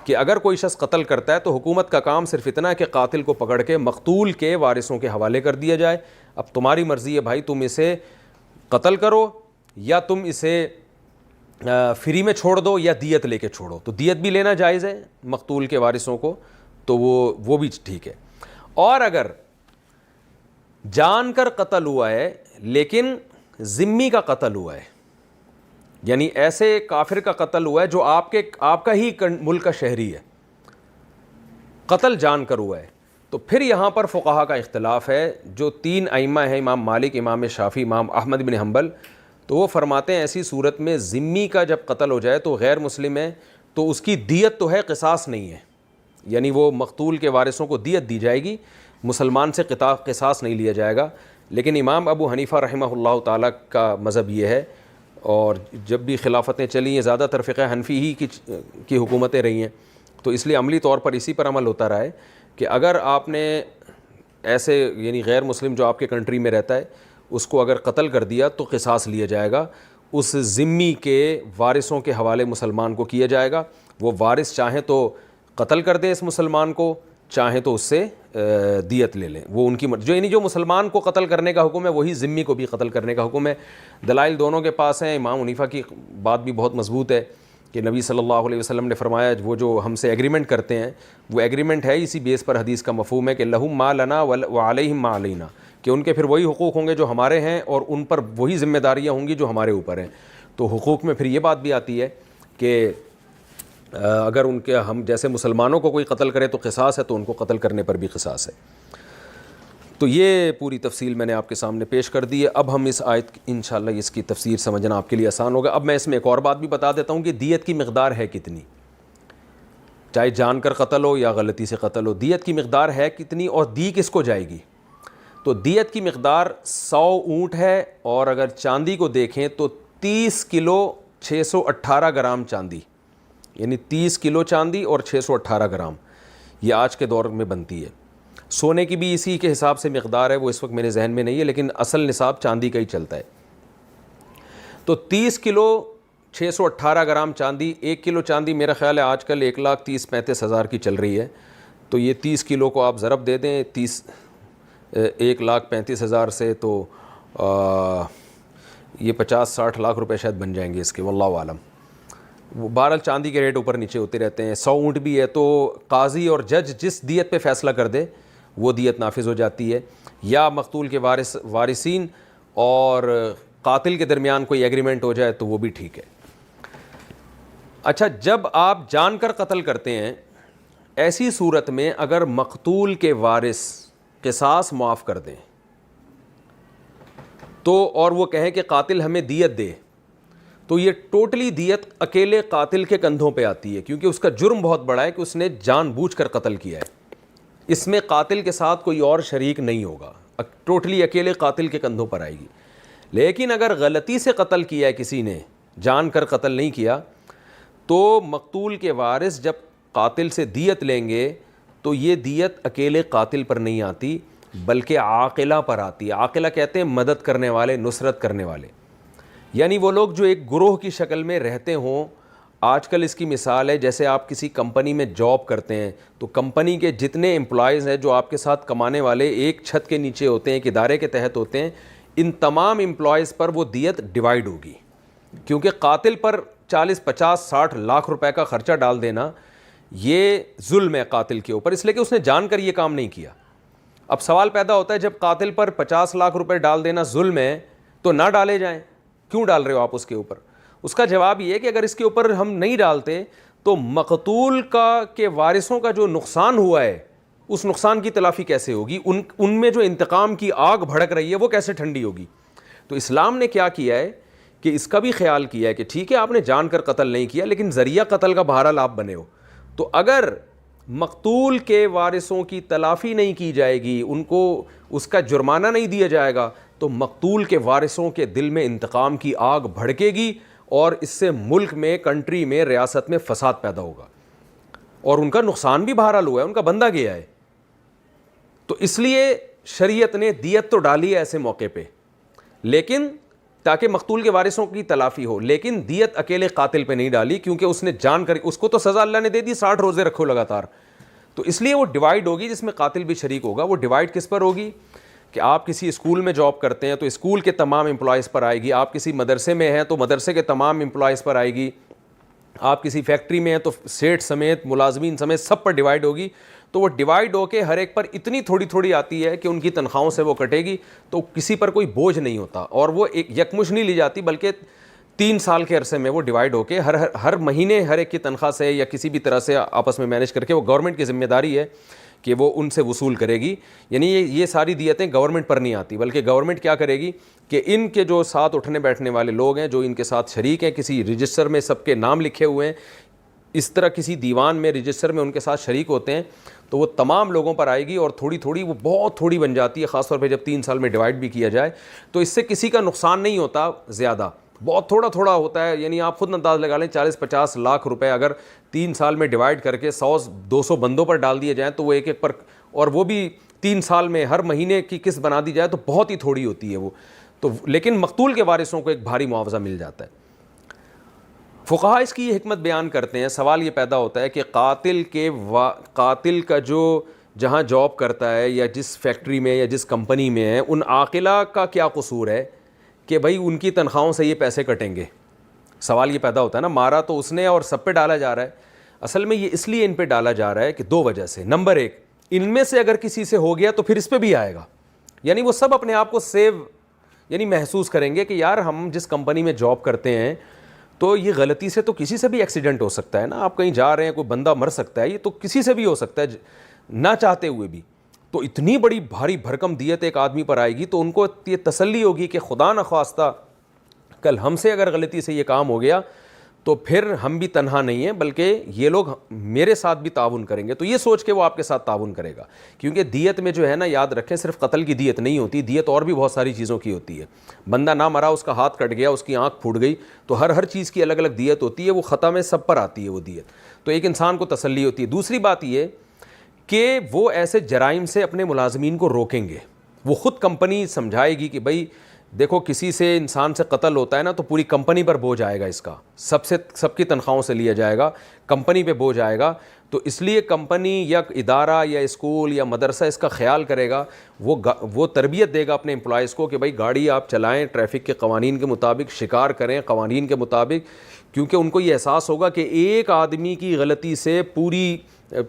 کہ اگر کوئی شخص قتل کرتا ہے تو حکومت کا کام صرف اتنا ہے کہ قاتل کو پکڑ کے مقتول کے وارثوں کے حوالے کر دیا جائے. اب تمہاری مرضی ہے بھائی, تم اسے قتل کرو یا تم اسے فری میں چھوڑ دو یا دیت لے کے چھوڑو. تو دیت بھی لینا جائز ہے مقتول کے وارثوں کو, تو وہ بھی ٹھیک ہے. اور اگر جان کر قتل ہوا ہے لیکن ذمی کا قتل ہوا ہے, یعنی ایسے کافر کا قتل ہوا ہے جو آپ کا ہی ملک کا شہری ہے, قتل جان کر ہوا ہے, تو پھر یہاں پر فقہا کا اختلاف ہے. جو 3 ائمہ ہیں, امام مالک, امام شافعی, امام احمد بن حنبل, تو وہ فرماتے ہیں ایسی صورت میں ذمی کا جب قتل ہو جائے تو غیر مسلم ہے تو اس کی دیت تو ہے, قصاص نہیں ہے, یعنی وہ مقتول کے وارثوں کو دیت دی جائے گی, مسلمان سے قصاص نہیں لیا جائے گا. لیکن امام ابو حنیفہ رحمہ اللہ تعالیٰ کا مذہب یہ ہے, اور جب بھی خلافتیں چلی ہیں زیادہ تر فقہ حنفی ہی کی حکومتیں رہی ہیں, تو اس لیے عملی طور پر اسی پر عمل ہوتا رہا ہے کہ اگر آپ نے ایسے یعنی غیر مسلم جو آپ کے کنٹری میں رہتا ہے اس کو اگر قتل کر دیا تو قصاص لیا جائے گا, اس ذمی کے وارثوں کے حوالے مسلمان کو کیا جائے گا. وہ وارث چاہیں تو قتل کر دیں اس مسلمان کو, چاہیں تو اس سے دیت لے لیں, وہ ان کی مرضی. یعنی جو مسلمان کو قتل کرنے کا حکم ہے وہی ذمی کو بھی قتل کرنے کا حکم ہے. دلائل دونوں کے پاس ہیں. امام حنیفہ کی بات بھی بہت مضبوط ہے کہ نبی صلی اللہ علیہ وسلم نے فرمایا وہ جو ہم سے ایگریمنٹ کرتے ہیں وہ ایگریمنٹ ہے اسی بیس پر حدیث کا مفہوم ہے کہ لہم ما لنا وعلیہم ما علینا, کہ ان کے پھر وہی حقوق ہوں گے جو ہمارے ہیں اور ان پر وہی ذمہ داریاں ہوں گی جو ہمارے اوپر ہیں. تو حقوق میں پھر یہ بات بھی آتی ہے کہ اگر ان کے ہم جیسے مسلمانوں کو کوئی قتل کرے تو قصاص ہے, تو ان کو قتل کرنے پر بھی قصاص ہے. تو یہ پوری تفصیل میں نے آپ کے سامنے پیش کر دی ہے. اب ہم اس آیت انشاءاللہ اس کی تفسیر سمجھنا آپ کے لیے آسان ہوگا. اب میں اس میں ایک اور بات بھی بتا دیتا ہوں کہ دیت کی مقدار ہے کتنی, چاہے جان کر قتل ہو یا غلطی سے قتل ہو, دیت کی مقدار ہے کتنی اور دی کس کو جائے گی. تو دیت کی مقدار 100 اونٹ ہے, اور اگر چاندی کو دیکھیں تو 30 کلو 618 گرام چاندی, یعنی 30 کلو چاندی اور 618 گرام, یہ آج کے دور میں بنتی ہے. سونے کی بھی اسی کے حساب سے مقدار ہے, وہ اس وقت میرے ذہن میں نہیں ہے, لیکن اصل نصاب چاندی کا ہی چلتا ہے. تو 30 کلو 618 گرام چاندی, 1 کلو چاندی میرا خیال ہے آج کل 1,30,35,000 کی چل رہی ہے. تو یہ 30 کلو کو آپ ضرب دے دیں 1,35,000 سے, تو یہ 50-60 لاکھ روپے شاید بن جائیں گے اس کے, واللہ عالم. وہ بہرحال چاندی کے ریٹ اوپر نیچے ہوتے رہتے ہیں. 100 اونٹ بھی ہے تو قاضی اور جج جس دیت پہ فیصلہ کر دے وہ دیت نافذ ہو جاتی ہے. یا مقتول کے وارثین اور قاتل کے درمیان کوئی ایگریمنٹ ہو جائے تو وہ بھی ٹھیک ہے. اچھا, جب آپ جان کر قتل کرتے ہیں ایسی صورت میں اگر مقتول کے وارث قصاص معاف کر دیں تو, اور وہ کہیں کہ قاتل ہمیں دیت دے, تو یہ ٹوٹلی دیت اکیلے قاتل کے کندھوں پہ آتی ہے, کیونکہ اس کا جرم بہت بڑا ہے کہ اس نے جان بوجھ کر قتل کیا ہے. اس میں قاتل کے ساتھ کوئی اور شریک نہیں ہوگا, ٹوٹلی اکیلے قاتل کے کندھوں پر آئے گی. لیکن اگر غلطی سے قتل کیا ہے کسی نے, جان کر قتل نہیں کیا, تو مقتول کے وارث جب قاتل سے دیت لیں گے تو یہ دیت اکیلے قاتل پر نہیں آتی بلکہ عاقلہ پر آتی ہے. عاقلہ کہتے ہیں مدد کرنے والے, نصرت کرنے والے, یعنی وہ لوگ جو ایک گروہ کی شکل میں رہتے ہوں. آج کل اس کی مثال ہے جیسے آپ کسی کمپنی میں جاب کرتے ہیں تو کمپنی کے جتنے امپلائیز ہیں جو آپ کے ساتھ کمانے والے ایک چھت کے نیچے ہوتے ہیں, ایک ادارے کے تحت ہوتے ہیں, ان تمام امپلائیز پر وہ دیت ڈیوائیڈ ہوگی. کیونکہ قاتل پر 40-50-60 لاکھ روپے کا خرچہ ڈال دینا یہ ظلم ہے قاتل کے اوپر, اس لیے کہ اس نے جان کر یہ کام نہیں کیا. اب سوال پیدا ہوتا ہے جب قاتل پر 50 لاکھ روپے ڈال دینا ظلم ہے تو نہ ڈالے جائیں, کیوں ڈال رہے ہو آپ اس کے اوپر؟ اس کا جواب یہ ہے کہ اگر اس کے اوپر ہم نہیں ڈالتے تو مقتول کے وارثوں کا جو نقصان ہوا ہے اس نقصان کی تلافی کیسے ہوگی, ان میں جو انتقام کی آگ بھڑک رہی ہے وہ کیسے ٹھنڈی ہوگی. تو اسلام نے کیا کیا ہے کہ اس کا بھی خیال کیا ہے کہ ٹھیک ہے آپ نے جان کر قتل نہیں کیا لیکن ذریعہ قتل کا بہرحال آپ بنے ہو, تو اگر مقتول کے وارثوں کی تلافی نہیں کی جائے گی, ان کو اس کا جرمانہ نہیں دیا جائے گا, تو مقتول کے وارثوں کے دل میں انتقام کی آگ بھڑکے گی اور اس سے ملک میں, کنٹری میں, ریاست میں فساد پیدا ہوگا, اور ان کا نقصان بھی بہرحال ہوا ہے, ان کا بندہ گیا ہے. تو اس لیے شریعت نے دیت تو ڈالی ہے ایسے موقع پہ, لیکن تاکہ مقتول کے وارثوں کی تلافی ہو. لیکن دیت اکیلے قاتل پہ نہیں ڈالی, کیونکہ اس نے جان کر, اس کو تو سزا اللہ نے دے دی 60 روزے رکھو لگاتار, تو اس لیے وہ ڈیوائڈ ہوگی جس میں قاتل بھی شریک ہوگا. وہ ڈیوائڈ کس پر ہوگی کہ آپ کسی اسکول میں جاب کرتے ہیں تو اسکول کے تمام امپلائیز پر آئے گی, آپ کسی مدرسے میں ہیں تو مدرسے کے تمام امپلائیز پر آئے گی, آپ کسی فیکٹری میں ہیں تو سیٹ سمیت ملازمین سمیت سب پر ڈیوائڈ ہوگی. تو وہ ڈیوائڈ ہو کے ہر ایک پر اتنی تھوڑی تھوڑی آتی ہے کہ ان کی تنخواہوں سے وہ کٹے گی, تو کسی پر کوئی بوجھ نہیں ہوتا, اور وہ ایک یکمش نہیں لی جاتی بلکہ 3 سال کے عرصے میں وہ ڈیوائڈ ہو کے ہر مہینے ہر ایک کی تنخواہ سے یا کسی بھی طرح سے آپس میں مینیج کر کے, وہ گورنمنٹ کی ذمہ داری ہے کہ وہ ان سے وصول کرے گی. یعنی یہ ساری دیتیں گورنمنٹ پر نہیں آتی, بلکہ گورنمنٹ کیا کرے گی کہ ان کے جو ساتھ اٹھنے بیٹھنے والے لوگ ہیں, جو ان کے ساتھ شریک ہیں, کسی رجسٹر میں سب کے نام لکھے ہوئے ہیں, اس طرح کسی دیوان میں رجسٹر میں ان کے ساتھ شریک ہوتے ہیں, تو وہ تمام لوگوں پر آئے گی. اور تھوڑی تھوڑی وہ بہت تھوڑی بن جاتی ہے, خاص طور پہ جب 3 سال میں ڈیوائڈ بھی کیا جائے, تو اس سے کسی کا نقصان نہیں ہوتا زیادہ, بہت تھوڑا تھوڑا ہوتا ہے. یعنی آپ خود انداز لگا لیں 40-50 لاکھ روپے اگر 3 سال میں ڈیوائڈ کر کے 100-200 بندوں پر ڈال دیے جائیں تو وہ ایک ایک پر, اور وہ بھی 3 سال میں ہر مہینے کی قسط بنا دی جائے تو بہت ہی تھوڑی ہوتی ہے وہ تو. لیکن مقتول کے وارثوں کو ایک بھاری معاوضہ مل جاتا ہے. فقہا اس کی یہ حکمت بیان کرتے ہیں. سوال یہ پیدا ہوتا ہے کہ قاتل کا جو جہاں جاب کرتا ہے یا جس فیکٹری میں یا جس کمپنی میں ہے, ان عاقلہ کا کیا قصور ہے کہ بھائی ان کی تنخواہوں سے یہ پیسے کٹیں گے. سوال یہ پیدا ہوتا ہے نا, مارا تو اس نے اور سب پہ ڈالا جا رہا ہے. اصل میں یہ اس لیے ان پہ ڈالا جا رہا ہے کہ 2 وجہ سے. نمبر 1, ان میں سے اگر کسی سے ہو گیا تو پھر اس پہ بھی آئے گا. یعنی وہ سب اپنے آپ کو سیو یعنی محسوس کریں گے کہ یار ہم جس کمپنی میں جاب کرتے ہیں تو یہ غلطی سے تو کسی سے بھی ایکسیڈنٹ ہو سکتا ہے نا, آپ کہیں جا رہے ہیں کوئی بندہ مر سکتا ہے, یہ تو کسی سے بھی ہو سکتا ہے نہ چاہتے ہوئے بھی. تو اتنی بڑی بھاری بھرکم دیت ایک آدمی پر آئے گی تو ان کو یہ تسلی ہوگی کہ خدا نخواستہ کل ہم سے اگر غلطی سے یہ کام ہو گیا تو پھر ہم بھی تنہا نہیں ہیں بلکہ یہ لوگ میرے ساتھ بھی تعاون کریں گے. تو یہ سوچ کے وہ آپ کے ساتھ تعاون کرے گا, کیونکہ دیت میں جو ہے نا, یاد رکھیں صرف قتل کی دیت نہیں ہوتی, دیت اور بھی بہت ساری چیزوں کی ہوتی ہے. بندہ نہ مرا, اس کا ہاتھ کٹ گیا, اس کی آنکھ پھوٹ گئی, تو ہر چیز کی الگ الگ دیت ہوتی ہے. وہ خطا میں سب پر آتی ہے وہ دیت, تو ایک انسان کو تسلی ہوتی ہے. دوسری بات یہ کہ وہ ایسے جرائم سے اپنے ملازمین کو روکیں گے. وہ خود کمپنی سمجھائے گی کہ بھائی دیکھو کسی سے انسان سے قتل ہوتا ہے نا تو پوری کمپنی پر بوجھ آئے گا, اس کا سب کی تنخواہوں سے لیا جائے گا, کمپنی پہ بوجھ آئے گا. تو اس لیے کمپنی یا ادارہ یا اسکول یا مدرسہ اس کا خیال کرے گا, وہ تربیت دے گا اپنے امپلائیز کو کہ بھائی گاڑی آپ چلائیں ٹریفک کے قوانین کے مطابق, شکار کریں قوانین کے مطابق, کیونکہ ان کو یہ احساس ہوگا کہ ایک آدمی کی غلطی سے پوری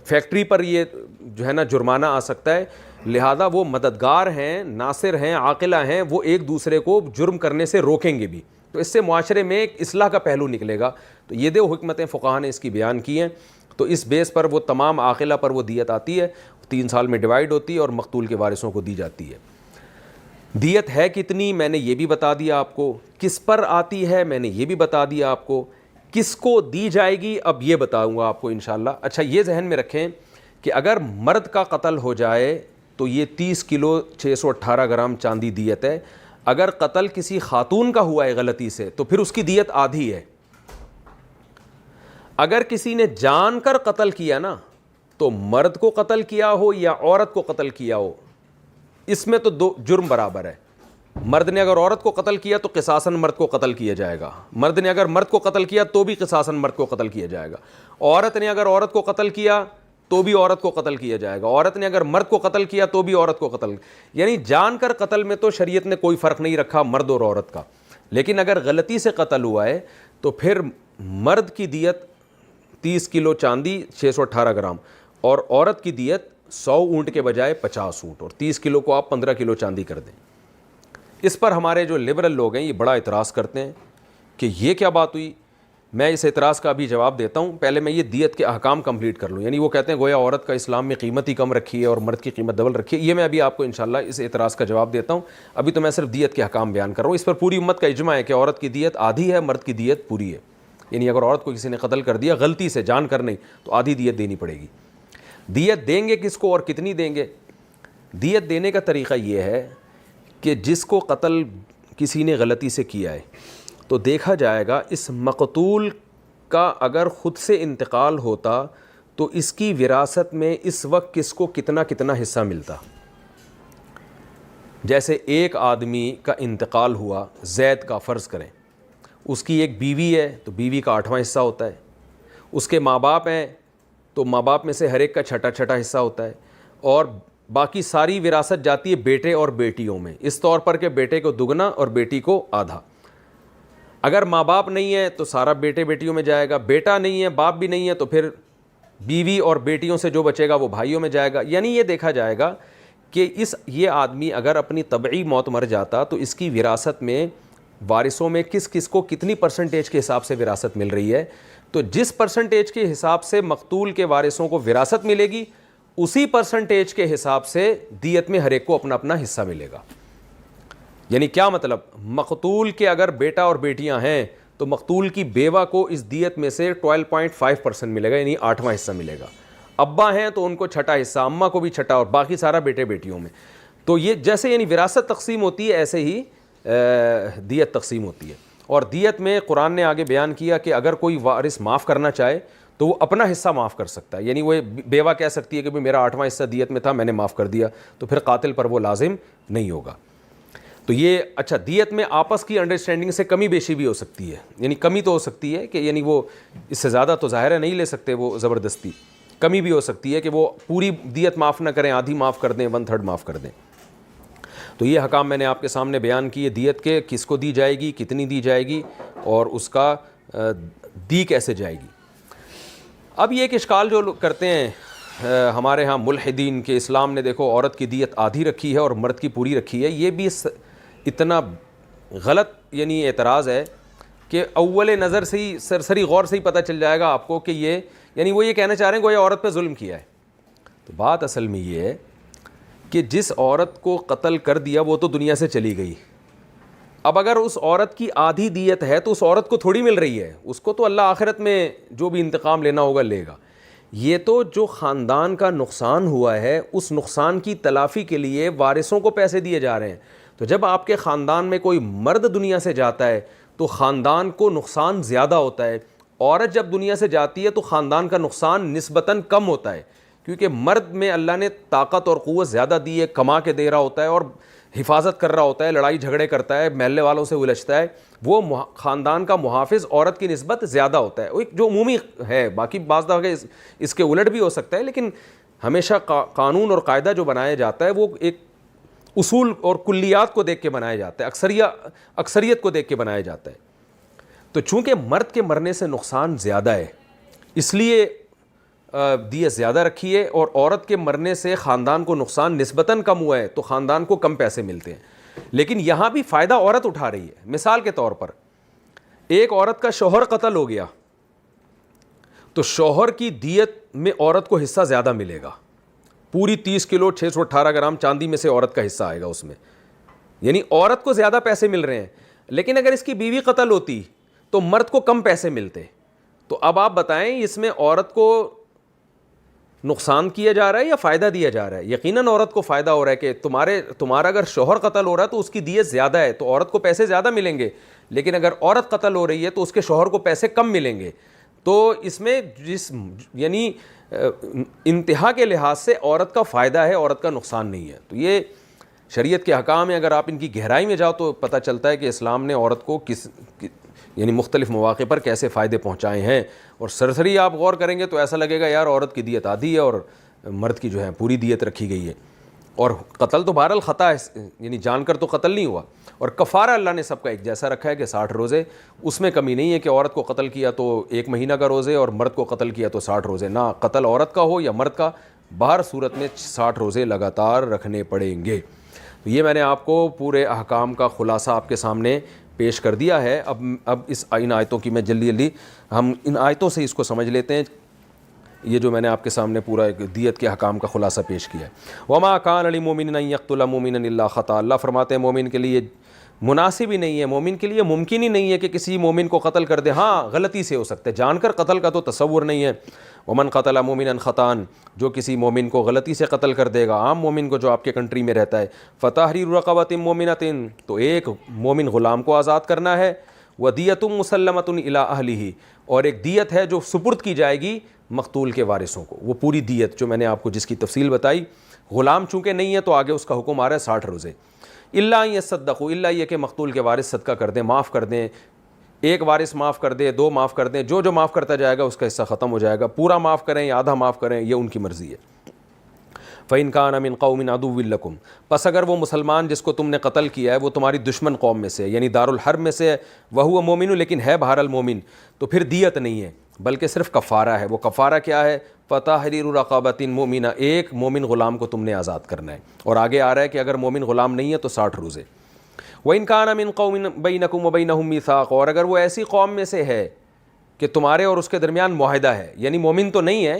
فیکٹری پر یہ جو ہے نا جرمانہ آ سکتا ہے. لہذا وہ مددگار ہیں, ناصر ہیں, عاقلہ ہیں, وہ ایک دوسرے کو جرم کرنے سے روکیں گے بھی. تو اس سے معاشرے میں ایک اصلاح کا پہلو نکلے گا. تو یہ 2 حکمتیں فقہا نے اس کی بیان کی ہیں. تو اس بیس پر وہ تمام عاقلہ پر وہ دیت آتی ہے, 3 سال میں ڈیوائڈ ہوتی ہے اور مقتول کے وارثوں کو دی جاتی ہے. دیت ہے کتنی میں نے یہ بھی بتا دیا آپ کو, کس پر آتی ہے میں نے یہ بھی بتا دیا آپ کو, کس کو دی جائے گی اب یہ بتاؤں گا آپ کو انشاءاللہ. اچھا یہ ذہن میں رکھیں کہ اگر مرد کا قتل ہو جائے تو یہ 30 کلو 618 گرام چاندی دیت ہے. اگر قتل کسی خاتون کا ہوا ہے غلطی سے تو پھر اس کی دیت آدھی ہے. اگر کسی نے جان کر قتل کیا نا, تو مرد کو قتل کیا ہو یا عورت کو قتل کیا ہو, اس میں تو 2 جرم برابر ہے. مرد نے اگر عورت کو قتل کیا تو قصاصاً مرد کو قتل کیا جائے گا, مرد نے اگر مرد کو قتل کیا تو بھی قصاصاً مرد کو قتل کیا جائے گا. عورت نے اگر عورت کو قتل کیا تو بھی عورت کو قتل کیا جائے گا. عورت نے اگر مرد کو قتل کیا تو بھی عورت کو قتل. یعنی جان کر قتل میں تو شریعت نے کوئی فرق نہیں رکھا مرد اور عورت کا. لیکن اگر غلطی سے قتل ہوا ہے تو پھر مرد کی دیت 30 کلو چاندی 618 گرام اور عورت کی دیت 100 اونٹ کے بجائے 50 اونٹ, اور 30 کلو کو آپ 15 کلو چاندی کر دیں. اس پر ہمارے جو لبرل لوگ ہیں یہ بڑا اعتراض کرتے ہیں کہ یہ کیا بات ہوئی. میں اس اعتراض کا بھی جواب دیتا ہوں. پہلے میں یہ دیت کے احکام کمپلیٹ کر لوں. یعنی وہ کہتے ہیں گویا عورت کا اسلام میں قیمت ہی کم رکھی ہے اور مرد کی قیمت ڈبل رکھی ہے. یہ میں ابھی آپ کو انشاءاللہ اس اعتراض کا جواب دیتا ہوں. ابھی تو میں صرف دیت کے احکام بیان کر رہا ہوں. اس پر پوری امت کا اجماع ہے کہ عورت کی دیت آدھی ہے, مرد کی دیت پوری ہے. یعنی اگر عورت کو کسی نے قتل کر دیا غلطی سے, جان کر نہیں, تو آدھی دیت دینی پڑے گی. دیت دیں گے کس کو اور کتنی دیں گے؟ دیت دینے کا طریقہ یہ ہے کہ جس کو قتل کسی نے غلطی سے کیا ہے تو دیکھا جائے گا اس مقتول کا اگر خود سے انتقال ہوتا تو اس کی وراثت میں اس وقت کس کو کتنا کتنا حصہ ملتا. جیسے ایک آدمی کا انتقال ہوا، زید کا، فرض کریں اس کی ایک بیوی ہے تو بیوی کا 8واں حصہ ہوتا ہے، اس کے ماں باپ ہیں تو ماں باپ میں سے ہر ایک کا چھٹا حصہ ہوتا ہے، اور باقی ساری وراثت جاتی ہے بیٹے اور بیٹیوں میں، اس طور پر کہ بیٹے کو دگنا اور بیٹی کو آدھا۔ اگر ماں باپ نہیں ہے تو سارا بیٹے بیٹیوں میں جائے گا، بیٹا نہیں ہے، باپ بھی نہیں ہے تو پھر بیوی اور بیٹیوں سے جو بچے گا وہ بھائیوں میں جائے گا۔ یعنی یہ دیکھا جائے گا کہ یہ آدمی اگر اپنی طبعی موت مر جاتا تو اس کی وراثت میں وارثوں میں کس کس کو کتنی پرسنٹیج کے حساب سے وراثت مل رہی ہے، تو جس پرسنٹیج کے حساب سے مقتول کے وارثوں کو وراثت ملے گی اسی پرسنٹیج کے حساب سے دیت میں ہر ایک کو اپنا اپنا حصہ ملے گا۔ یعنی کیا مطلب، مقتول کے اگر بیٹا اور بیٹیاں ہیں تو مقتول کی بیوہ کو اس دیت میں سے 12.5% ملے گا، یعنی 8واں حصہ ملے گا۔ ابا ہیں تو ان کو چھٹا حصہ، اماں کو بھی چھٹا، اور باقی سارا بیٹے بیٹیوں میں۔ تو یہ جیسے یعنی وراثت تقسیم ہوتی ہے ایسے ہی دیت تقسیم ہوتی ہے۔ اور دیت میں قرآن نے آگے بیان کیا کہ اگر کوئی وارث معاف کرنا چاہے تو وہ اپنا حصہ معاف کر سکتا ہے، یعنی وہ بیوہ کہہ سکتی ہے کہ میرا 8واں حصہ دیت میں تھا، میں نے معاف کر دیا، تو پھر قاتل پر وہ لازم نہیں ہوگا۔ تو یہ اچھا، دیت میں آپس کی انڈرسٹینڈنگ سے کمی بیشی بھی ہو سکتی ہے، یعنی کمی تو ہو سکتی ہے کہ یعنی وہ اس سے زیادہ تو ظاہر ہے نہیں لے سکتے وہ زبردستی، کمی بھی ہو سکتی ہے کہ وہ پوری دیت معاف نہ کریں، آدھی معاف کر دیں، 1/3 معاف کر دیں۔ تو یہ حکام میں نے آپ کے سامنے بیان کیے، دیت کے کس کو دی جائے گی، کتنی دی جائے گی، اور اس کا دی کیسے جائے گی۔ اب یہ ایک اشکال جو لوگ کرتے ہیں ہمارے ہاں ملحدین، کہ اسلام نے دیکھو عورت کی دیت آدھی رکھی ہے اور مرد کی پوری رکھی ہے، یہ بھی اتنا غلط یعنی اعتراض ہے کہ اول نظر سے ہی سرسری غور سے ہی پتہ چل جائے گا آپ کو کہ یہ یعنی وہ یہ کہنا چاہ رہے ہیں کہ یہ عورت پہ ظلم کیا ہے۔ تو بات اصل میں یہ ہے کہ جس عورت کو قتل کر دیا وہ تو دنیا سے چلی گئی، اب اگر اس عورت کی آدھی دیت ہے تو اس عورت کو تھوڑی مل رہی ہے، اس کو تو اللہ آخرت میں جو بھی انتقام لینا ہوگا لے گا۔ یہ تو جو خاندان کا نقصان ہوا ہے اس نقصان کی تلافی کے لیے وارثوں کو پیسے دیے جا رہے ہیں۔ تو جب آپ کے خاندان میں کوئی مرد دنیا سے جاتا ہے تو خاندان کو نقصان زیادہ ہوتا ہے، عورت جب دنیا سے جاتی ہے تو خاندان کا نقصان نسبتاً کم ہوتا ہے، کیونکہ مرد میں اللہ نے طاقت اور قوت زیادہ دی ہے، کما کے دے رہا ہوتا ہے اور حفاظت کر رہا ہوتا ہے، لڑائی جھگڑے کرتا ہے، محلے والوں سے الجھتا ہے، وہ خاندان کا محافظ عورت کی نسبت زیادہ ہوتا ہے، وہ ایک جو عمومی ہے، باقی بعض دفعہ اس کے الٹ بھی ہو سکتا ہے، لیکن ہمیشہ قانون اور قاعدہ جو بنایا جاتا ہے وہ ایک اصول اور کلیات کو دیکھ کے بنایا جاتا ہے، اکثریت کو دیکھ کے بنایا جاتا ہے۔ تو چونکہ مرد کے مرنے سے نقصان زیادہ ہے اس لیے دیت زیادہ رکھی ہے، اور عورت کے مرنے سے خاندان کو نقصان نسبتاً کم ہوا ہے تو خاندان کو کم پیسے ملتے ہیں، لیکن یہاں بھی فائدہ عورت اٹھا رہی ہے۔ مثال کے طور پر ایک عورت کا شوہر قتل ہو گیا تو شوہر کی دیت میں عورت کو حصہ زیادہ ملے گا، پوری 30 کلو 618 گرام چاندی میں سے عورت کا حصہ آئے گا اس میں، یعنی عورت کو زیادہ پیسے مل رہے ہیں۔ لیکن اگر اس کی بیوی قتل ہوتی تو مرد کو کم پیسے ملتے۔ تو اب آپ بتائیں اس میں عورت کو نقصان کیا جا رہا ہے یا فائدہ دیا جا رہا ہے؟ یقیناً عورت کو فائدہ ہو رہا ہے کہ تمہارا اگر شوہر قتل ہو رہا ہے تو اس کی دیت زیادہ ہے تو عورت کو پیسے زیادہ ملیں گے، لیکن اگر عورت قتل ہو رہی ہے تو اس کے شوہر کو پیسے کم ملیں گے۔ تو اس میں یعنی انتہا کے لحاظ سے عورت کا فائدہ ہے، عورت کا نقصان نہیں ہے۔ تو یہ شریعت کے احکام ہیں، اگر آپ ان کی گہرائی میں جاؤ تو پتہ چلتا ہے کہ اسلام نے عورت کو یعنی مختلف مواقع پر کیسے فائدے پہنچائے ہیں، اور سرسری آپ غور کریں گے تو ایسا لگے گا یار عورت کی دیت آدھی ہے اور مرد کی جو ہے پوری دیت رکھی گئی ہے، اور قتل تو بہرحال خطا ہے، یعنی جان کر تو قتل نہیں ہوا، اور کفارہ اللہ نے سب کا ایک جیسا رکھا ہے کہ 60 روزے، اس میں کمی نہیں ہے کہ عورت کو قتل کیا تو 1 مہینہ کا روزے اور مرد کو قتل کیا تو 60 روزے، نہ قتل عورت کا ہو یا مرد کا، باہر صورت میں 60 روزے لگاتار رکھنے پڑیں گے۔ تو یہ میں نے آپ کو پورے احکام کا خلاصہ آپ کے سامنے پیش کر دیا ہے۔ اب ان آیتوں کی میں جلدی ہم ان آیتوں سے اس کو سمجھ لیتے ہیں، یہ جو میں نے آپ کے سامنے پورا دیت کے احکام کا خلاصہ پیش کیا ہے۔ وما کان للمؤمن ان یقتل مؤمنا الا خطأ، اللہ فرماتے ہیں مومن کے لیے مناسب ہی نہیں ہے، مومن کے لیے ممکن ہی نہیں ہے کہ کسی مومن کو قتل کر دے، ہاں غلطی سے ہو سکتا ہے، جان کر قتل کا تو تصور نہیں ہے۔ ومن قتل مؤمنا خطأ، جو کسی مومن کو غلطی سے قتل کر دے گا، عام مومن کو جو آپ کے کنٹری میں رہتا ہے، فتحریر رقبۃ مؤمنۃ، تو ایک مومن غلام کو آزاد کرنا ہے، ودیۃ مسلمۃ الی اہلہ، اور ایک دیت ہے جو سپرد کی جائے گی مقتول کے وارثوں کو، وہ پوری دیت جو میں نے آپ کو جس کی تفصیل بتائی۔ غلام چونکہ نہیں ہے تو آگے اس کا حکم آ رہا ہے 60 روزے۔ الا ان یصدقوا، الا یہ کہ مقتول کے وارث صدقہ کر دیں، معاف کر دیں، ایک وارث معاف کر دے، دو معاف کر دیں، جو معاف کرتا جائے گا اس کا حصہ ختم ہو جائے گا، پورا معاف کریں یا آدھا معاف کریں یہ ان کی مرضی ہے۔ فَإِنْ كَانَ مِنْ قَوْمٍ عَدُوٍّ لَكُمْ، پس اگر وہ مسلمان جس کو تم نے قتل کیا ہے وہ تمہاری دشمن قوم میں سے یعنی دارالحرب میں سے، وَهُوَ مُؤْمِنٌ، لیکن ہے بہرحال مومن، تو پھر دیت نہیں ہے بلکہ صرف کفارہ ہے۔ وہ کفارہ کیا ہے؟ فَتَحْرِيرُ رَقَبَةٍ مُؤْمِنَةٍ، ایک مومن غلام کو تم نے آزاد کرنا ہے، اور آگے آ رہا ہے کہ اگر مومن غلام نہیں ہے تو 60 روزے۔ وَإِنْ كَانَ مِنْ قَوْمٍ بَيْنَكُمْ وَبَيْنَهُمْ مِيثَاقٌ، اور اگر وہ ایسی قوم میں سے ہے کہ تمہارے اور اس کے درمیان معاہدہ ہے، یعنی مومن تو نہیں ہے،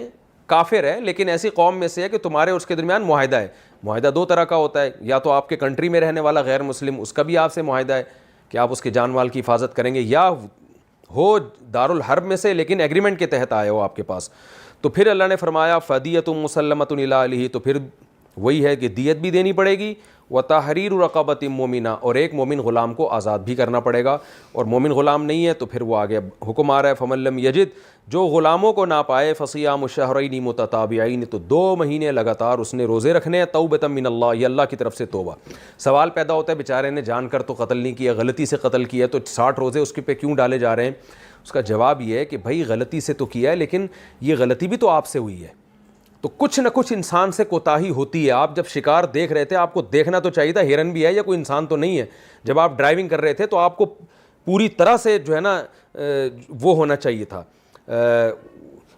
کافر ہے، لیکن ایسی قوم میں سے ہے کہ تمہارے اور اس کے درمیان معاہدہ ہے۔ معاہدہ دو طرح کا ہوتا ہے، یا تو آپ کے کنٹری میں رہنے والا غیر مسلم، اس کا بھی آپ سے معاہدہ ہے کہ آپ اس کے جان مال کی حفاظت کریں گے، یا ہو دارالحرب میں سے لیکن ایگریمنٹ کے تحت آئے ہو آپ کے پاس، تو پھر اللہ نے فرمایا فدیۃ مسلمۃ الی اہلہ، تو پھر وہی ہے کہ دیت بھی دینی پڑے گی، وتحریر رقبۃ مومنہ، اور ایک مومن غلام کو آزاد بھی کرنا پڑے گا، اور مومن غلام نہیں ہے تو پھر وہ آگے حکم آ رہا ہے فمن لم یجد، جو غلاموں کو نہ پائے فصیام شہرین متتابعین، تو 2 مہینے لگاتار اس نے روزے رکھنے ہیں، توبۃ من اللہ، یہ اللہ کی طرف سے توبہ۔ سوال پیدا ہوتا ہے بیچارے نے جان کر تو قتل نہیں کیا، غلطی سے قتل کیا، تو 60 روزے اس کے پہ کیوں ڈالے جا رہے ہیں؟ اس کا جواب یہ ہے کہ بھائی غلطی سے تو کیا ہے، لیکن یہ غلطی بھی تو آپ سے ہوئی ہے، تو کچھ نہ کچھ انسان سے کوتاہی ہوتی ہے۔ آپ جب شکار دیکھ رہے تھے آپ کو دیکھنا تو چاہیے تھا ہرن بھی ہے یا کوئی انسان تو نہیں ہے، جب آپ ڈرائیونگ کر رہے تھے تو آپ کو پوری طرح سے جو ہے نا وہ ہونا چاہیے تھا،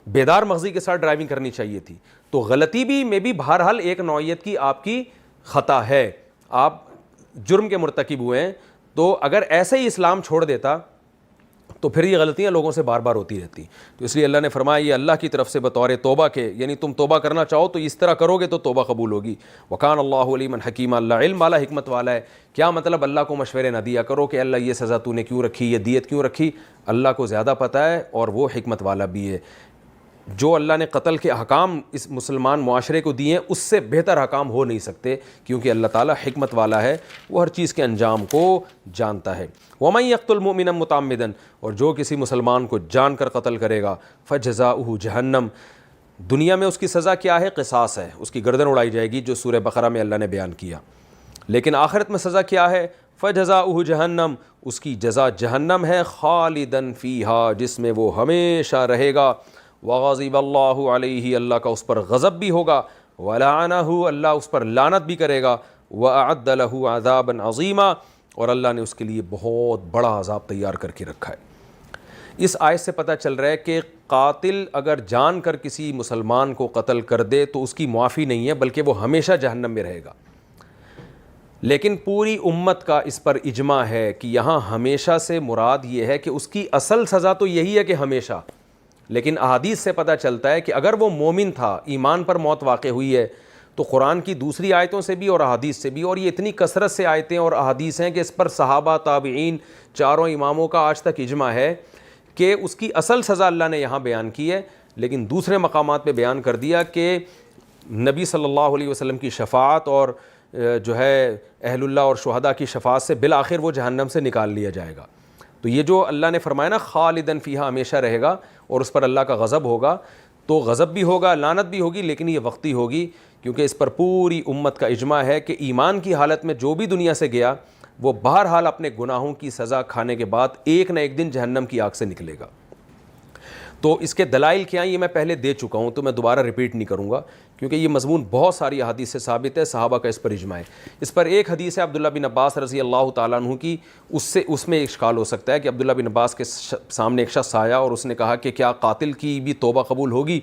بیدار مغزی کے ساتھ ڈرائیونگ کرنی چاہیے تھی۔ تو غلطی بھی میں بھی بہرحال ایک نوعیت کی آپ کی خطا ہے، آپ جرم کے مرتکب ہوئے ہیں، تو اگر ایسے ہی اسلام چھوڑ دیتا تو پھر یہ غلطیاں لوگوں سے بار بار ہوتی رہتی۔ تو اس لیے اللہ نے فرمایا یہ اللہ کی طرف سے بطور توبہ کے، یعنی تم توبہ کرنا چاہو تو اس طرح کرو گے تو توبہ قبول ہوگی۔ وکان اللہ علیما حکیما، اللہ علم والا حکمت والا ہے۔ کیا مطلب؟ اللہ کو مشورے نہ دیا کرو کہ اللہ یہ سزا تو نے کیوں رکھی، یہ دیت کیوں رکھی، اللہ کو زیادہ پتہ ہے اور وہ حکمت والا بھی ہے۔ جو اللہ نے قتل کے احکام اس مسلمان معاشرے کو دیے ہیں اس سے بہتر احکام ہو نہیں سکتے، کیونکہ اللہ تعالیٰ حکمت والا ہے، وہ ہر چیز کے انجام کو جانتا ہے۔ وَمَن يَقْتُلْ مُؤْمِنًا مُتَعَمِّدًا، اور جو کسی مسلمان کو جان کر قتل کرے گا، فَجَزَاؤُهُ جہنم، دنیا میں اس کی سزا کیا ہے؟ قصاص ہے، اس کی گردن اڑائی جائے گی، جو سورہ بقرہ میں اللہ نے بیان کیا۔ لیکن آخرت میں سزا کیا ہے؟ فَجَزَاؤُهُ جہنم، اس کی جزا جہنم ہے، خالداً فیہا، جس میں وہ ہمیشہ رہے گا، وغضب اللہ علیہ، اللہ کا اس پر غضب بھی ہوگا، ولعنہ، اللہ اس پر لعنت بھی کرے گا، واعد لہ عذابا عظیما، اور اللہ نے اس کے لیے بہت بڑا عذاب تیار کر کے رکھا ہے۔ اس آیت سے پتہ چل رہا ہے کہ قاتل اگر جان کر کسی مسلمان کو قتل کر دے تو اس کی معافی نہیں ہے، بلکہ وہ ہمیشہ جہنم میں رہے گا۔ لیکن پوری امت کا اس پر اجماع ہے کہ یہاں ہمیشہ سے مراد یہ ہے کہ اس کی اصل سزا تو یہی ہے کہ ہمیشہ، لیکن احادیث سے پتہ چلتا ہے کہ اگر وہ مومن تھا، ایمان پر موت واقع ہوئی ہے، تو قرآن کی دوسری آیتوں سے بھی اور احادیث سے بھی، اور یہ اتنی کثرت سے آیتیں اور احادیث ہیں کہ اس پر صحابہ، تابعین، چاروں اماموں کا آج تک اجماع ہے کہ اس کی اصل سزا اللہ نے یہاں بیان کی ہے، لیکن دوسرے مقامات پہ بیان کر دیا کہ نبی صلی اللہ علیہ وسلم کی شفاعت اور جو ہے اہل اللہ اور شہداء کی شفاعت سے بالآخر وہ جہنم سے نکال لیا جائے گا۔ تو یہ جو اللہ نے فرمایا نا خالداً فیہا، ہمیشہ رہے گا، اور اس پر اللہ کا غضب ہوگا، تو غضب بھی ہوگا، لعنت بھی ہوگی، لیکن یہ وقتی ہوگی، کیونکہ اس پر پوری امت کا اجماع ہے کہ ایمان کی حالت میں جو بھی دنیا سے گیا وہ بہرحال اپنے گناہوں کی سزا کھانے کے بعد ایک نہ ایک دن جہنم کی آگ سے نکلے گا۔ تو اس کے دلائل کیا ہیں یہ میں پہلے دے چکا ہوں، تو میں دوبارہ ریپیٹ نہیں کروں گا، کیونکہ یہ مضمون بہت ساری احادیث سے ثابت ہے، صحابہ کا اس پر اجماع ہے۔ اس پر ایک حدیث ہے عبداللہ بن عباس رضی اللہ تعالیٰ عنہ کی، اس میں اشکال ہو سکتا ہے کہ عبداللہ بن عباس کے سامنے ایک شخص آیا اور اس نے کہا کہ کیا قاتل کی بھی توبہ قبول ہوگی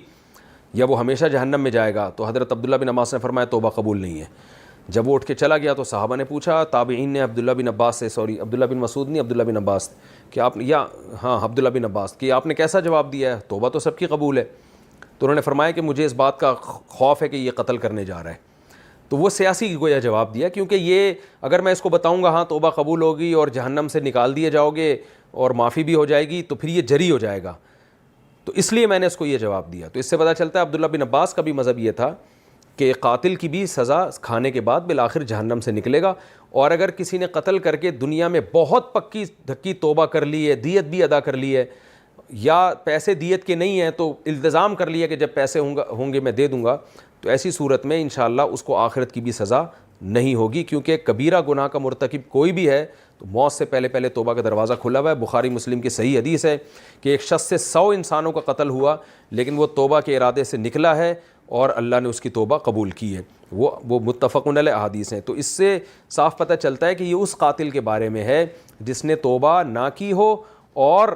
یا وہ ہمیشہ جہنم میں جائے گا؟ تو حضرت عبداللہ بن عباس نے فرمایا توبہ قبول نہیں ہے۔ جب وہ اٹھ کے چلا گیا تو صحابہ نے پوچھا، تابعین نے عبداللہ بن عباس سے، عبداللہ بن مسعود نہیں، عبداللہ بن عباس، کہ آپ یا ہاں عبداللہ بن عباس کہ آپ نے کیسا جواب دیا ہے؟ توبہ تو سب کی قبول ہے۔ تو انہوں نے فرمایا کہ مجھے اس بات کا خوف ہے کہ یہ قتل کرنے جا رہا ہے۔ تو وہ سیاسی گویا جواب دیا، کیونکہ یہ اگر میں اس کو بتاؤں گا ہاں توبہ قبول ہوگی اور جہنم سے نکال دیے جاؤ گے اور معافی بھی ہو جائے گی، تو پھر یہ جری ہو جائے گا، تو اس لیے میں نے اس کو یہ جواب دیا۔ تو اس سے پتہ چلتا ہے عبداللہ بن عباس کا بھی مذہب یہ تھا کہ قاتل کی بھی سزا کھانے کے بعد بالآخر جہنم سے نکلے گا، اور اگر کسی نے قتل کر کے دنیا میں بہت پکی دھکی توبہ کر لی ہے، دیت بھی ادا کر لی ہے، یا پیسے دیت کے نہیں ہیں تو التزام کر لیا کہ جب پیسے ہوں گے میں دے دوں گا، تو ایسی صورت میں انشاءاللہ اس کو آخرت کی بھی سزا نہیں ہوگی، کیونکہ کبیرہ گناہ کا مرتکب کوئی بھی ہے تو موت سے پہلے پہلے توبہ کا دروازہ کھلا ہوا ہے۔ بخاری مسلم کی صحیح حدیث ہے کہ ایک شخص سے 100 انسانوں کا قتل ہوا لیکن وہ توبہ کے ارادے سے نکلا ہے اور اللہ نے اس کی توبہ قبول کی ہے۔ وہ متفقن علیہ احادیث ہیں۔ تو اس سے صاف پتہ چلتا ہے کہ یہ اس قاتل کے بارے میں ہے جس نے توبہ نہ کی ہو، اور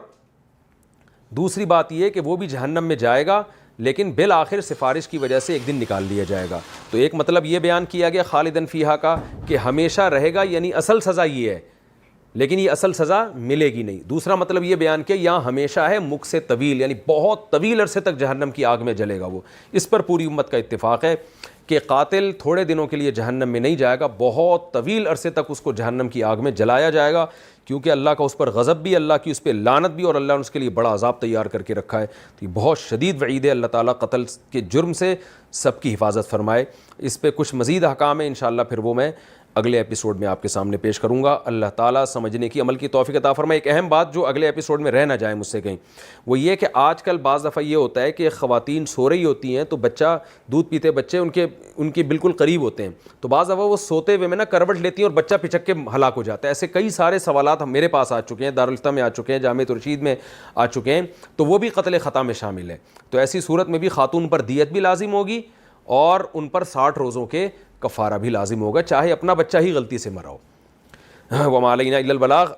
دوسری بات یہ کہ وہ بھی جہنم میں جائے گا لیکن بالآخر سفارش کی وجہ سے ایک دن نکال دیا جائے گا۔ تو ایک مطلب یہ بیان کیا گیا خالدن فیہا کا کہ ہمیشہ رہے گا، یعنی اصل سزا یہ ہے لیکن یہ اصل سزا ملے گی نہیں۔ دوسرا مطلب یہ بیان کیا یہاں ہمیشہ ہے مکث سے طویل، یعنی بہت طویل عرصے تک جہنم کی آگ میں جلے گا وہ۔ اس پر پوری امت کا اتفاق ہے کہ قاتل تھوڑے دنوں کے لیے جہنم میں نہیں جائے گا، بہت طویل عرصے تک اس کو جہنم کی آگ میں جلایا جائے گا، کیونکہ اللہ کا اس پر غضب بھی، اللہ کی اس پہ لعنت بھی، اور اللہ نے اس کے لیے بڑا عذاب تیار کر کے رکھا ہے۔ تو یہ بہت شدید وعید ہے۔ اللہ تعالیٰ قتل کے جرم سے سب کی حفاظت فرمائے۔ اس پہ کچھ مزید احکام ہیں، انشاءاللہ پھر وہ میں اگلے ایپیسوڈ میں آپ کے سامنے پیش کروں گا۔ اللہ تعالیٰ سمجھنے کی، عمل کی توفیق عطا فرمائے۔ ایک اہم بات جو اگلے ایپیسوڈ میں رہ نہ جائے مجھ سے کہیں، وہ یہ کہ آج کل بعض دفعہ یہ ہوتا ہے کہ خواتین سو رہی ہوتی ہیں تو بچہ، دودھ پیتے بچے ان کے بالکل قریب ہوتے ہیں، تو بعض دفعہ وہ سوتے ہوئے میں نا کروٹ لیتی ہیں اور بچہ پچک کے ہلاک ہو جاتا ہے۔ ایسے کئی سارے سوالات میرے پاس آ چکے ہیں، دارالفتہ میں آ چکے ہیں، جامعہ رشید میں آ چکے ہیں، تو وہ بھی قتل خطا میں شامل ہے۔ تو ایسی صورت میں بھی خاتون پر دیت بھی لازم ہوگی اور ان پر 60 روزوں کے کفارہ بھی لازم ہوگا، چاہے اپنا بچہ ہی غلطی سے مرا ہو۔ وما علینا الا البلاغ۔